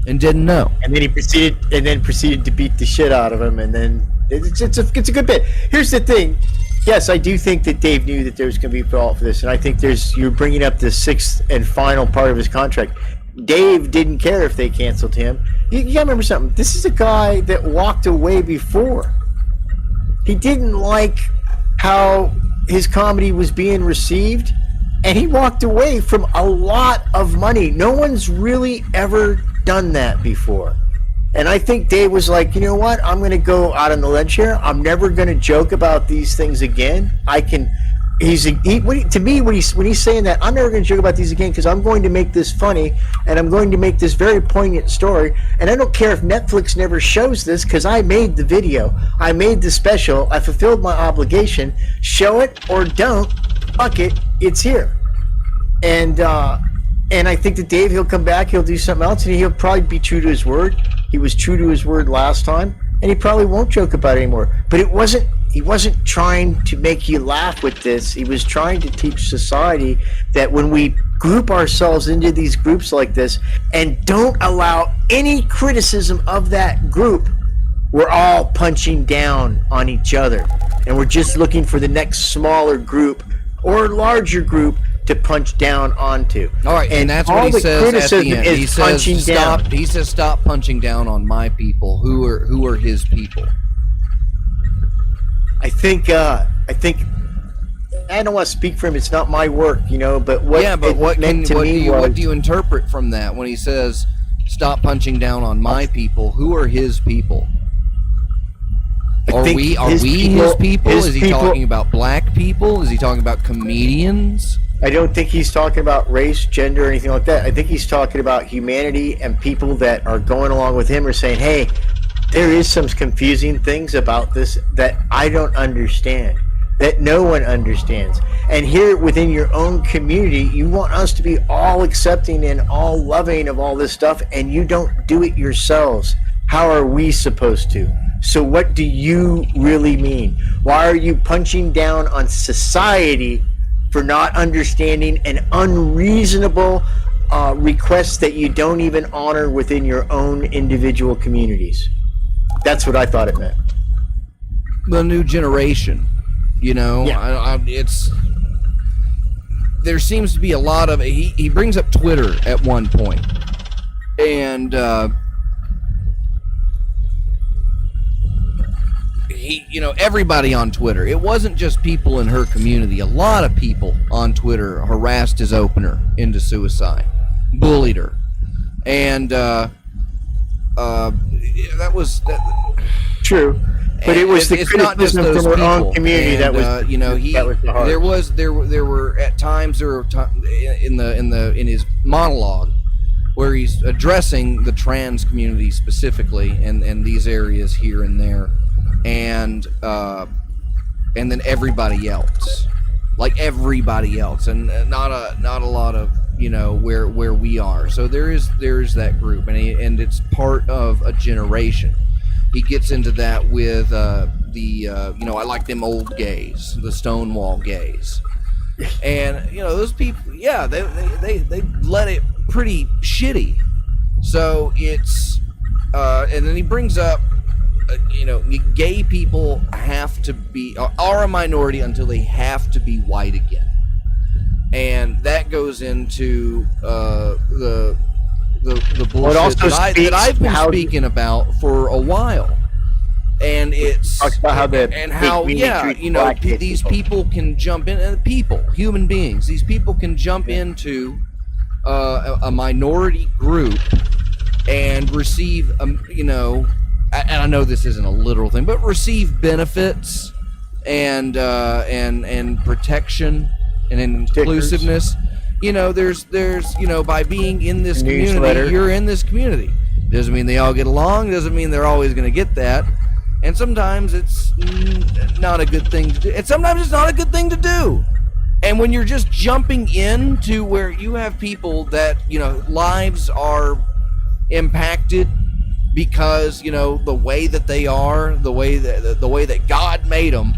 and didn't know. And then he proceeded to beat the shit out of him. And then it's a good bit. Here's the thing. Yes, I do think that Dave knew that there was going to be fault for this, and I think you're bringing up the 6th and final part of his contract. Dave didn't care if they canceled him. You gotta remember something. This is a guy that walked away before. He didn't like how his comedy was being received, and he walked away from a lot of money. No one's really ever done that before. And I think Dave was like, you know what? I'm going to go out on the ledge here. I'm never going to joke about these things again. To me, when he's saying that, I'm never going to joke about these again because I'm going to make this funny, and I'm going to make this very poignant story. And I don't care if Netflix never shows this because I made the video. I made the special. I fulfilled my obligation. Show it or don't. Fuck it. It's here. And I think that Dave, he'll come back. He'll do something else, and he'll probably be true to his word. He was true to his word last time, and he probably won't joke about it anymore. But he wasn't trying to make you laugh with this. He was trying to teach society that when we group ourselves into these groups like this and don't allow any criticism of that group, we're all punching down on each other. And we're just looking for the next smaller group or larger group to punch down onto. All right, and that's what he says at the end. He says, "Stop punching down on my people, who are his people." I think I don't want to speak for him. It's not my work, But what do you interpret from that when he says, "Stop punching down on my people"? Who are his people? Are we his people? Is he talking about black people? Is he talking about comedians? I don't think he's talking about race, gender, or anything like that. I think he's talking about humanity, and people that are going along with him are saying, hey, there is some confusing things about this that I don't understand, that no one understands. And here within your own community, you want us to be all accepting and all loving of all this stuff, and you don't do it yourselves. How are we supposed to? So what do you really mean? Why are you punching down on society for not understanding an unreasonable requests that you don't even honor within your own individual communities. That's what I thought it meant. The new generation, Yeah. there seems to be a lot of, he brings up Twitter at one point, and everybody on Twitter, it wasn't just people in her community, a lot of people on Twitter harassed his opener into suicide, bullied her, and that was that. True, but it was the it's not just criticism those from her people. own community And, that was that was the hardest. there were at times in his monologue where he's addressing the trans community specifically and these areas here and there, and then everybody else, and not a lot of where we are. So there is that group, and it's part of a generation. He gets into that with I like them old gays, the Stonewall gays, and those people, yeah, they let it pretty shitty. So it's and then he brings up gay people are a minority until they have to be white again, and that goes into the bullshit that I've been speaking about for a while, and it's these people can jump in, and human beings, these people can jump into a minority group and receive and I know this isn't a literal thing, but receive benefits and protection and inclusiveness. There's by being in this community, newsletter. You're in this community. Doesn't mean they all get along. Doesn't mean they're always going to get that. And sometimes it's not a good thing to do. And sometimes it's not a good thing to do. And when you're just jumping into where you have people that, lives are impacted because, the way that they are, the way that God made them,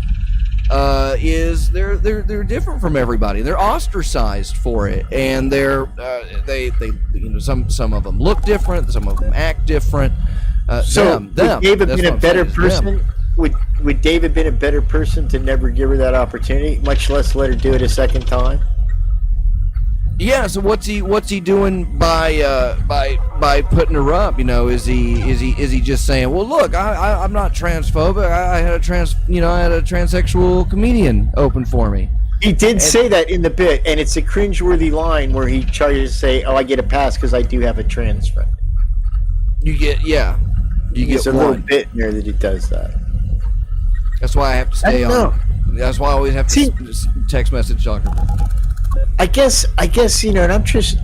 is they're different from everybody. They're ostracized for it, and they some of them look different, some of them act different. Would David been a better person? Would David been a better person to never give her that opportunity, much less let her do it a second time? Yeah. So what's he doing by putting her up? Is he just saying, well, look, I'm not transphobic. I had a transsexual comedian open for me. He did say that in the bit, and it's a cringeworthy line where he tries to say, "Oh, I get a pass because I do have a trans friend." There's a little bit in there that he does that. That's why I have to stay on. That's why I always have to text message Dr. I guess, and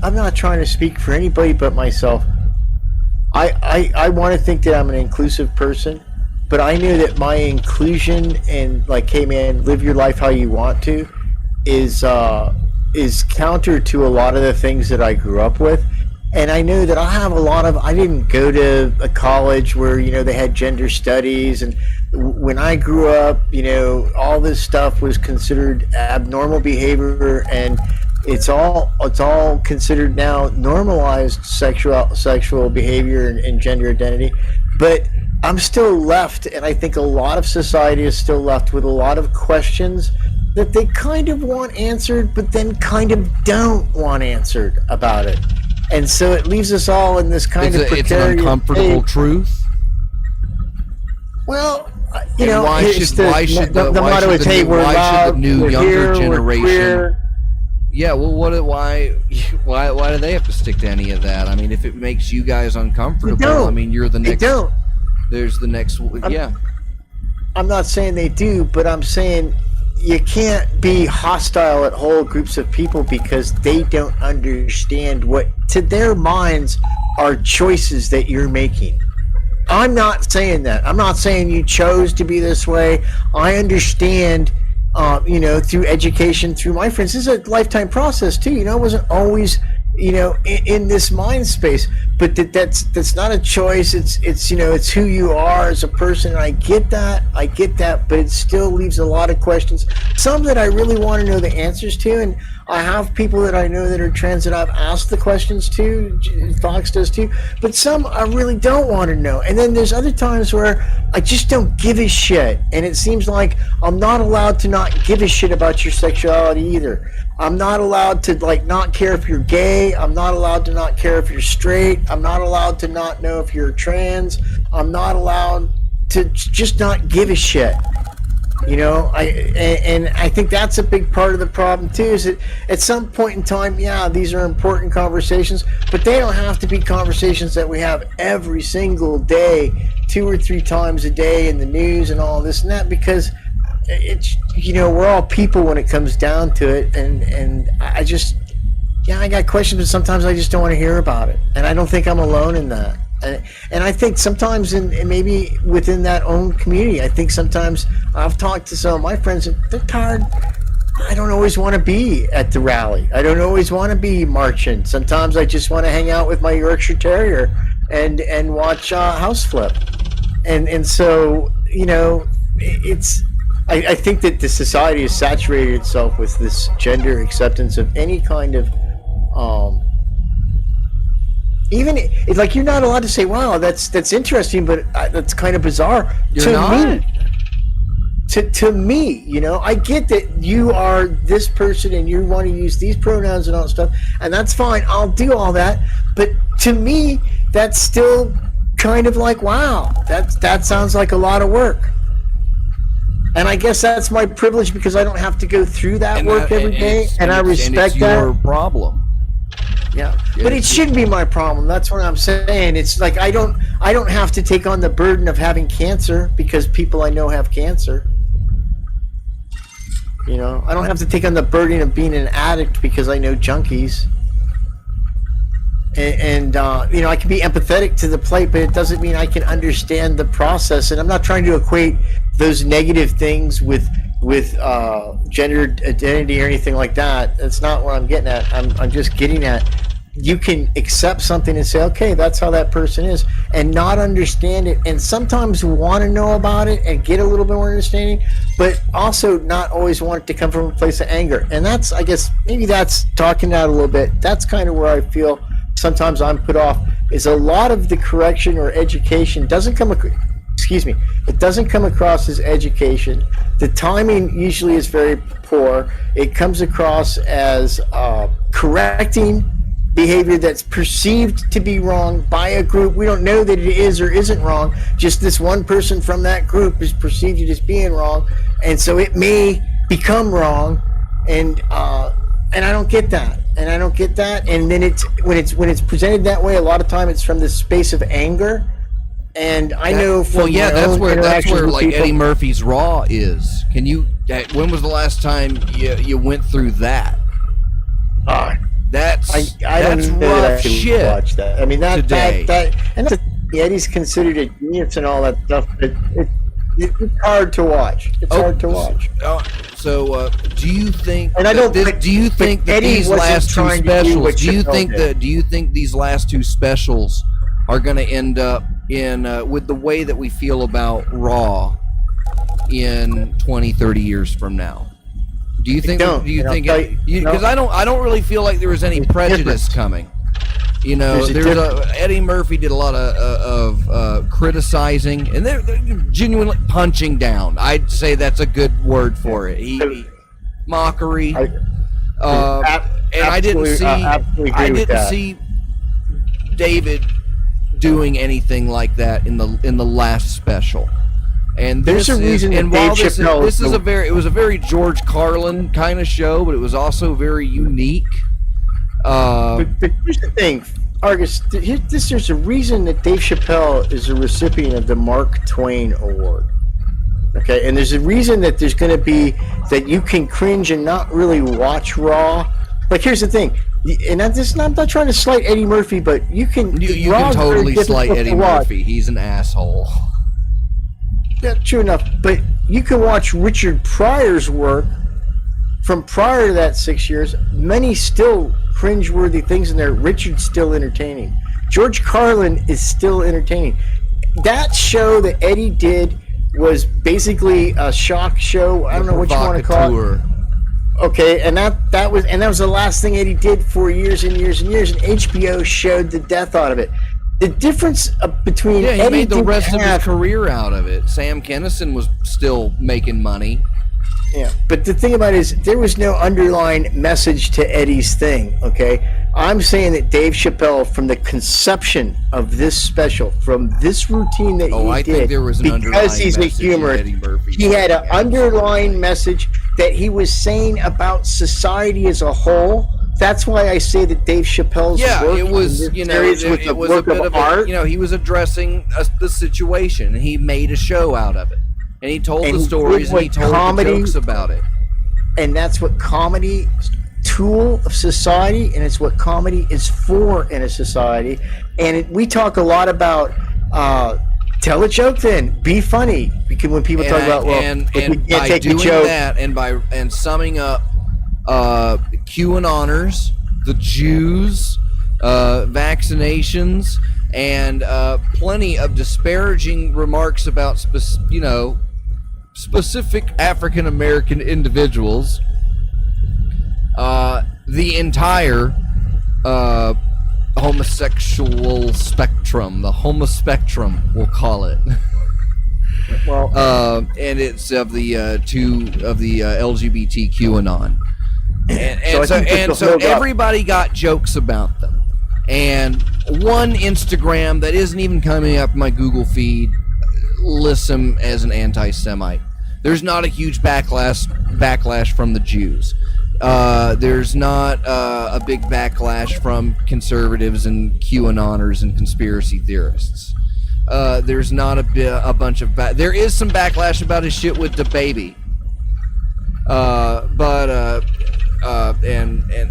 I'm not trying to speak for anybody but myself. I want to think that I'm an inclusive person, but I know that my inclusion and hey man, live your life how you want to is counter to a lot of the things that I grew up with. And I know that I didn't go to a college where, they had gender studies. And when I grew up, all this stuff was considered abnormal behavior, and it's all considered now normalized sexual behavior and gender identity. But I'm still left, and I think a lot of society is still left with a lot of questions that they kind of want answered, but then kind of don't want answered about it. And so it leaves us all in this kind of precarious. It's an uncomfortable truth. Well, why should the new younger generation? Yeah, well, why do they have to stick to any of that? I mean, if it makes you guys uncomfortable, I mean, you're the next. They don't. There's the next. I'm not saying they do, but I'm saying you can't be hostile at whole groups of people because they don't understand what, to their minds, are choices that you're making. I'm not saying that. I'm not saying you chose to be this way. I understand, through education, through my friends. This is a lifetime process too. I wasn't always, in this mind space. but that's not a choice. It's it's who you are as a person. And I get that, but it still leaves a lot of questions. Some that I really want to know the answers to, and I have people that I know that are trans that I've asked the questions to. Fox does too, but some I really don't want to know. And then there's other times where I just don't give a shit, and it seems like I'm not allowed to not give a shit about your sexuality either. I'm not allowed to not care if you're gay. I'm not allowed to not care if you're straight. I'm not allowed to not know if you're trans. I'm not allowed to just not give a shit. I think that's a big part of the problem too, is that at some point in time, yeah, these are important conversations, but they don't have to be conversations that we have every single day, 2 or 3 times a day in the news and all this and that, because it's, we're all people when it comes down to it, and I just, I got questions, but sometimes I just don't want to hear about it, and I don't think I'm alone in that. And I think sometimes, and maybe within that own community, I think sometimes I've talked to some of my friends and they're tired. I don't always want to be at the rally. I don't always want to be marching. Sometimes I just want to hang out with my Yorkshire Terrier and watch House Flip. And so, it's, I think that the society has saturated itself with this gender acceptance of any kind of, even it's like you're not allowed to say, "Wow, that's interesting," but that's kind of bizarre to me. To me, I get that you are this person and you want to use these pronouns and all that stuff, and that's fine. I'll do all that, but to me, that's still kind of like, wow, that sounds like a lot of work. And I guess that's my privilege because I don't have to go through that work every day, and I respect that. Your problem. Yeah, but it shouldn't be my problem. That's what I'm saying. It's like I don't have to take on the burden of having cancer because people I know have cancer. I don't have to take on the burden of being an addict because I know junkies. And I can be empathetic to the plight, but it doesn't mean I can understand the process. And I'm not trying to equate those negative things with gender identity or anything like that. That's not what I'm getting at. I'm just getting at, you can accept something and say, okay, that's how that person is, and not understand it, and sometimes want to know about it and get a little bit more understanding, but also not always want it to come from a place of anger. And that's, I guess, maybe that's talking out a little bit. That's kind of where I feel sometimes I'm put off, is a lot of the correction or education doesn't come it doesn't come across as education. The timing usually is very poor. It comes across as correcting behavior that's perceived to be wrong by a group. We don't know that it is or isn't wrong. Just this one person from that group is perceived as being wrong, and so it may become wrong. And I don't get that. And then when it's presented that way, a lot of time it's from this space of anger. And I know from that's where like people, Eddie Murphy's Raw is. Can you? When was the last time you went through that? That's rough shit. Watch that. I mean that and Eddie's considered a genius and all that stuff, but it's hard to watch. It's hard to watch. So do you think? And I don't. Do you think that these last two specials? Do you think these last two specials are going to end up in with the way that we feel about Raw in 20, 30 years from now? Do you think? Because I don't really feel like there was any prejudice coming. Eddie Murphy did a lot of criticizing, and they're genuinely punching down. I'd say that's a good word for it. He mockery, and I didn't see David doing anything like that in the last special. And there's a reason. And while this is a very George Carlin kind of show, but it was also very unique. But here's the thing, Argus. There's a reason that Dave Chappelle is a recipient of the Mark Twain Award. Okay, and there's a reason that there's going to be that you can cringe and not really watch Raw. Like, here's the thing, and I'm not trying to slight Eddie Murphy, but you can totally slight Eddie Murphy. He's an asshole. Yeah, true enough. But you can watch Richard Pryor's work from prior to that 6 years. Many still cringeworthy things in there. Richard's still entertaining. George Carlin is still entertaining. That show that Eddie did was basically a shock show. I don't know what you want to call it. Okay, and that was the last thing Eddie did for years and years and years, and HBO showed the death out of it. The difference between he Eddie made the rest of his career out of it. Sam Kinison was still making money. Yeah, but the thing about it is there was no underlying message to Eddie's thing, okay? I'm saying that Dave Chappelle, from the conception of this special, from this routine that he did, think there was an because he's a humorist, he had an underlying message that he was saying about society as a whole. That's why I say that Dave Chappelle's work it was, it was a bit of art. He was addressing the situation, and he made a show out of it. And he told the stories, and he told the jokes about it. And that's what comedy, tool of society, and it's what comedy is for in a society. And we talk a lot about tell a joke, then be funny. Because when people talk about and we can't by take doing the joke, that, and summing up QAnoners, the Jews, vaccinations, and plenty of disparaging remarks about specific African American individuals, the entire homosexual spectrum, the homospectrum, we'll call it. well, and it's of the LGBTQ QAnon, and so everybody got jokes about them, and one Instagram that isn't even coming up my Google feed lists him as an anti-Semite. There's not a huge backlash from the Jews. There's not a big backlash from conservatives and QAnoners and conspiracy theorists. There's not a bunch of there is some backlash about his shit with the baby,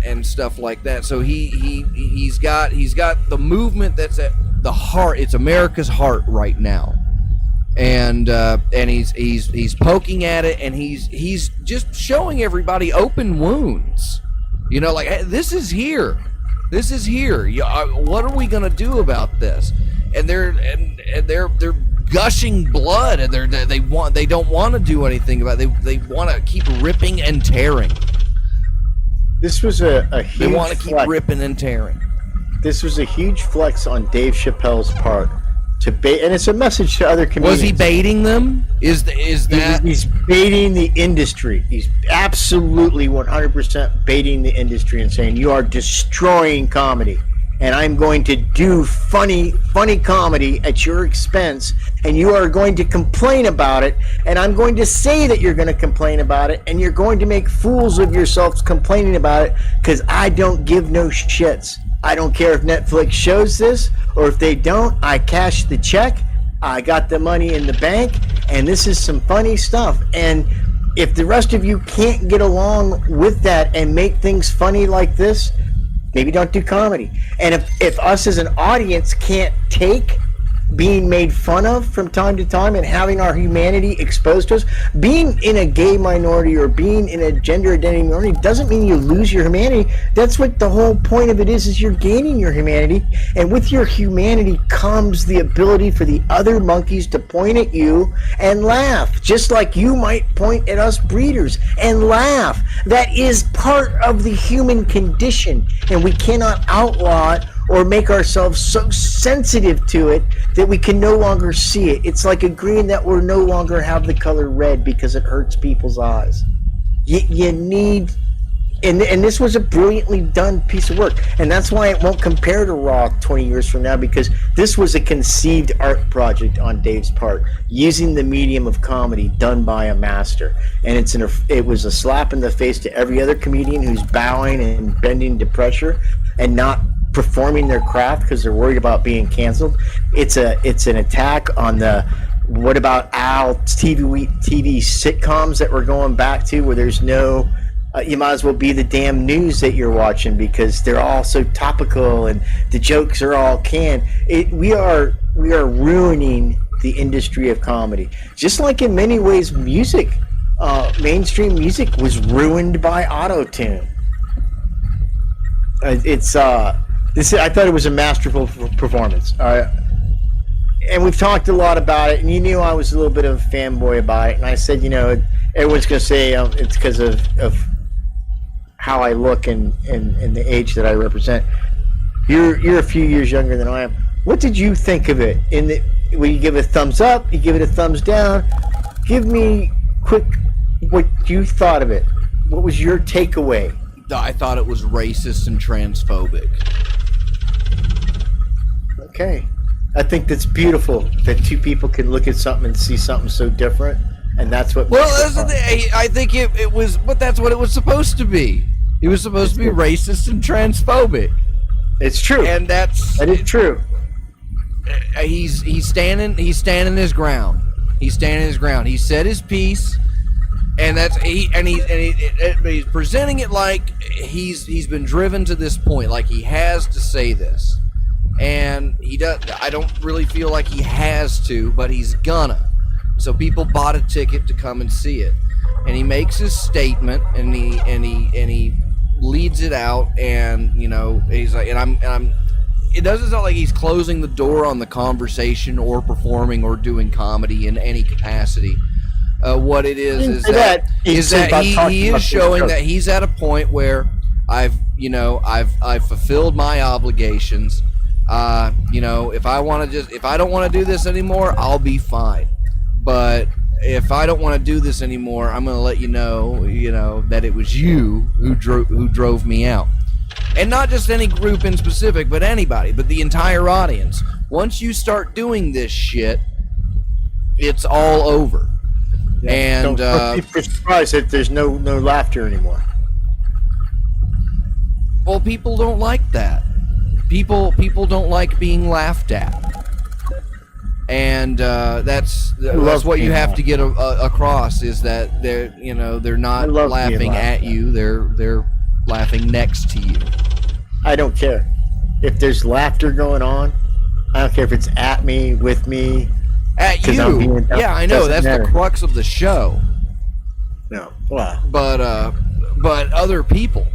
and stuff like that. So he's got the movement that's at the heart. It's America's heart right now. And he's poking at it, and he's just showing everybody open wounds, like, hey, this is here. What are we gonna do about this? And they're gushing blood, and they don't want to do anything about it. They want to keep ripping and tearing. This was a huge. They want to keep ripping and tearing. This was a huge flex on Dave Chappelle's part. And it's a message to other comedians. Was he baiting them? Is that he's baiting the industry? He's absolutely 100% baiting the industry and saying, you are destroying comedy, and I'm going to do funny comedy at your expense, and you are going to complain about it, and I'm going to say that you're going to complain about it, and you're going to make fools of yourselves complaining about it, because I don't give no shits. I don't care if Netflix shows this or if they don't. I cash the check. I got the money in the bank, and this is some funny stuff. And if the rest of you can't get along with that and make things funny like this, maybe don't do comedy. And if us as an audience can't take being made fun of from time to time and having our humanity exposed to us, being in a gay minority or being in a gender identity minority doesn't mean you lose your humanity. That's what the whole point of it is you're gaining your humanity, and with your humanity comes the ability for the other monkeys to point at you and laugh, just like you might point at us breeders and laugh. That is part of the human condition, and we cannot outlaw it or make ourselves so sensitive to it that we can no longer see it. It's like agreeing that we'll no longer have the color red because it hurts people's eyes. You need, and this was a brilliantly done piece of work, and that's why it won't compare to Raw 20 years from now, because this was a conceived art project on Dave's part, using the medium of comedy done by a master. And it was a slap in the face to every other comedian who's bowing and bending to pressure and not performing their craft because they're worried about being canceled. It's an attack on the what about Al TV sitcoms that we're going back to, where there's no you might as well be the damn news that you're watching because they're all so topical and the jokes are all canned. We are ruining the industry of comedy, just like in many ways music, mainstream music was ruined by auto-tune. I thought it was a masterful performance. And we've talked a lot about it, and you knew I was a little bit of a fanboy about it. And I said, everyone's going to say it's because of how I look and the age that I represent. You're a few years younger than I am. What did you think of it? Will you give it a thumbs up? You give it a thumbs down? Give me quick what you thought of it. What was your takeaway? I thought it was racist and transphobic. Okay. I think that's beautiful that two people can look at something and see something so different, and that's what. Well, I think it was, but that's what it was supposed to be. It was supposed to be racist and transphobic. It's true, and that is true. He's standing his ground. He's standing his ground. He said his piece, and he's presenting it like he's been driven to this point, like he has to say this. And he does. I don't really feel like he has to, but he's gonna. So people bought a ticket to come and see it, and he makes his statement, and he leads it out, and he's like, and I'm. It doesn't sound like he's closing the door on the conversation or performing or doing comedy in any capacity. What it is that he is showing that he's at a point where I've fulfilled my obligations. If I don't want to do this anymore, I'll be fine. But if I don't want to do this anymore, I'm going to let you know that it was you who drove me out. And not just any group in specific, but anybody, but the entire audience. Once you start doing this shit, it's all over. Yeah, and don't be surprised that there's no laughter anymore. Well, people don't like that. People don't like being laughed at, and that's what you have to get across, is that they're not laughing at you, they're laughing next to you. I don't care if there's laughter going on. I don't care if it's at me, with me, at you. Yeah, I know that's the crux of the show. No, wow. But other people.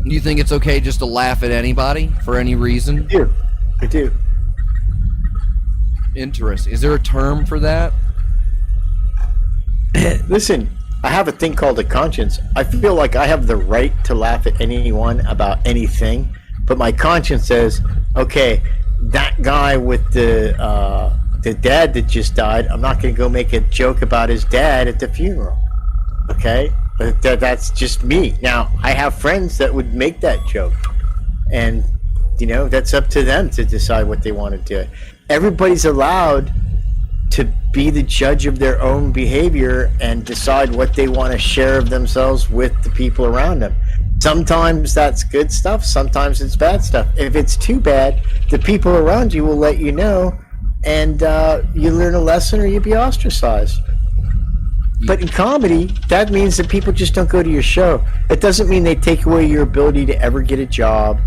Do you think it's okay just to laugh at anybody for any reason? I do. Interesting. Is there a term for that? Listen, I have a thing called a conscience. I feel like I have the right to laugh at anyone about anything, but my conscience says, okay, that guy with the dad that just died, I'm not going to go make a joke about his dad at the funeral. Okay? But that's just me. Now, I have friends that would make that joke, and that's up to them to decide what they want to do. Everybody's allowed to be the judge of their own behavior and decide what they want to share of themselves with the people around them. Sometimes that's good stuff, sometimes it's bad stuff. If it's too bad, the people around you will let you know, and you learn a lesson or you be ostracized. But in comedy, that means that people just don't go to your show. It doesn't mean they take away your ability to ever get a job,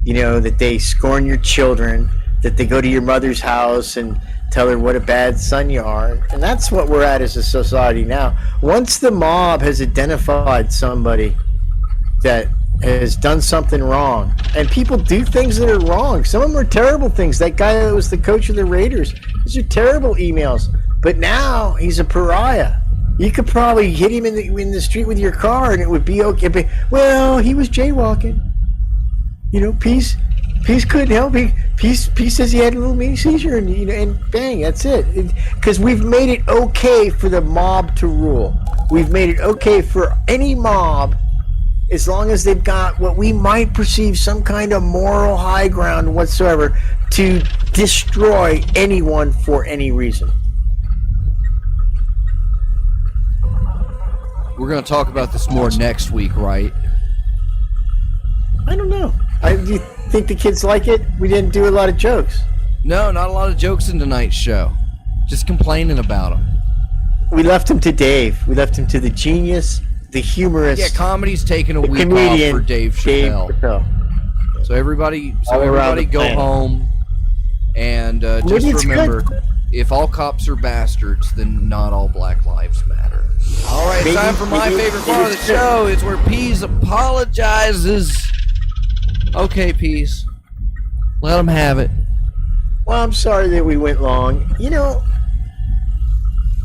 that they scorn your children, that they go to your mother's house and tell her what a bad son you are. And that's what we're at as a society now. Once the mob has identified somebody that has done something wrong, and people do things that are wrong. Some of them are terrible things. That guy that was the coach of the Raiders, these are terrible emails. But now he's a pariah. You could probably hit him in the street with your car and it would be okay. Well, he was jaywalking. Peace couldn't help. Peace says he had a little mini seizure, and bang, that's it. Because we've made it okay for the mob to rule. We've made it okay for any mob, as long as they've got what we might perceive some kind of moral high ground whatsoever, to destroy anyone for any reason. We're going to talk about this more next week, right? I don't know. Do you think the kids like it? We didn't do a lot of jokes. No, not a lot of jokes in tonight's show. Just complaining about them. We left him to Dave. We left him to the genius, the humorist. Yeah, comedy's taking a week off for Dave Chappelle. So everybody go home, and just remember, if all cops are bastards, then not all black lives matter. All right, it's time for my favorite part of the show. It's where Pease apologizes Okay, peace. Let them have it. Well, I'm sorry that we went long. You know,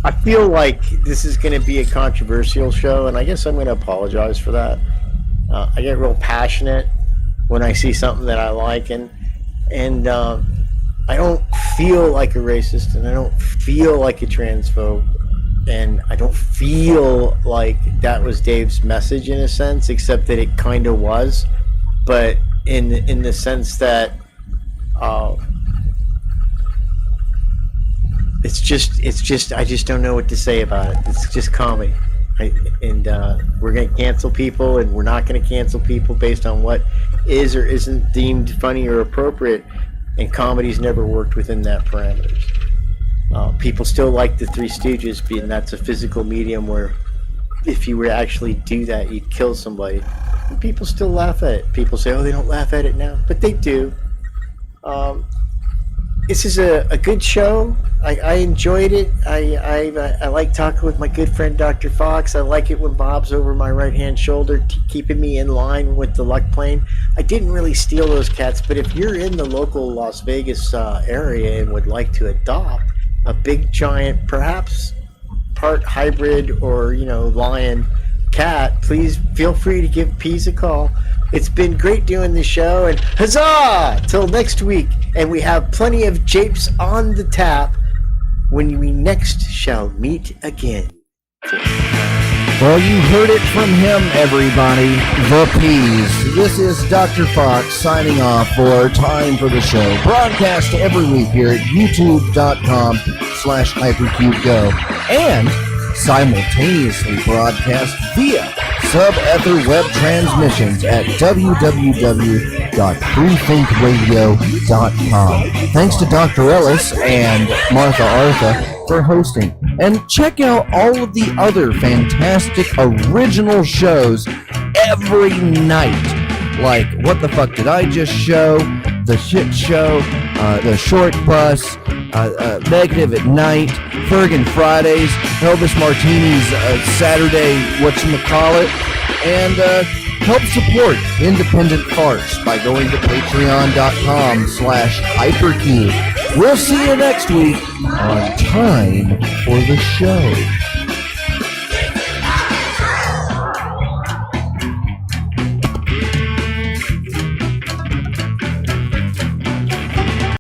I feel like this is going to be a controversial show, and I guess I'm going to apologize for that. I get real passionate when I see something that I like, and I don't feel like a racist, and I don't feel like a transphobe, and I don't feel like that was Dave's message in a sense, except that it kind of was, but in the sense that it's just I just don't know what to say about it. It's just comedy. We're going to cancel people, and we're not going to cancel people based on what is or isn't deemed funny or appropriate, and comedy's never worked within that parameters. People still like the Three Stooges, being that's a physical medium where if you were to actually do that, you'd kill somebody. And people still laugh at it. People say, oh, they don't laugh at it now, but they do. This is a good show. I enjoyed it. I like talking with my good friend Dr. Fox. I like it when Bob's over my right-hand shoulder, keeping me in line with the luck plane. I didn't really steal those cats, but if you're in the local Las Vegas area and would like to adopt a big, giant, perhaps part hybrid or, lion cat, please feel free to give Pease a call. It's been great doing this show, and huzzah! Till next week, and we have plenty of japes on the tap when we next shall meet again. Well, you heard it from him, everybody. The Peas. This is Dr. Fox signing off for Time for the Show. Broadcast every week here at youtube.com/hypercubego and simultaneously broadcast via sub-ether web transmissions at www.freethinkradio.com. Thanks to Dr. Ellis and Martha Artha for hosting. And check out all of the other fantastic original shows every night. Like What the Fuck Did I Just Show, The Shit Show, The Short Bus, Negative at Night, Fergan Fridays, Elvis Martini's Saturday whatchamacallit, and help support independent farce by going to patreon.com/hypercube. We'll see you next week on Time for the Show.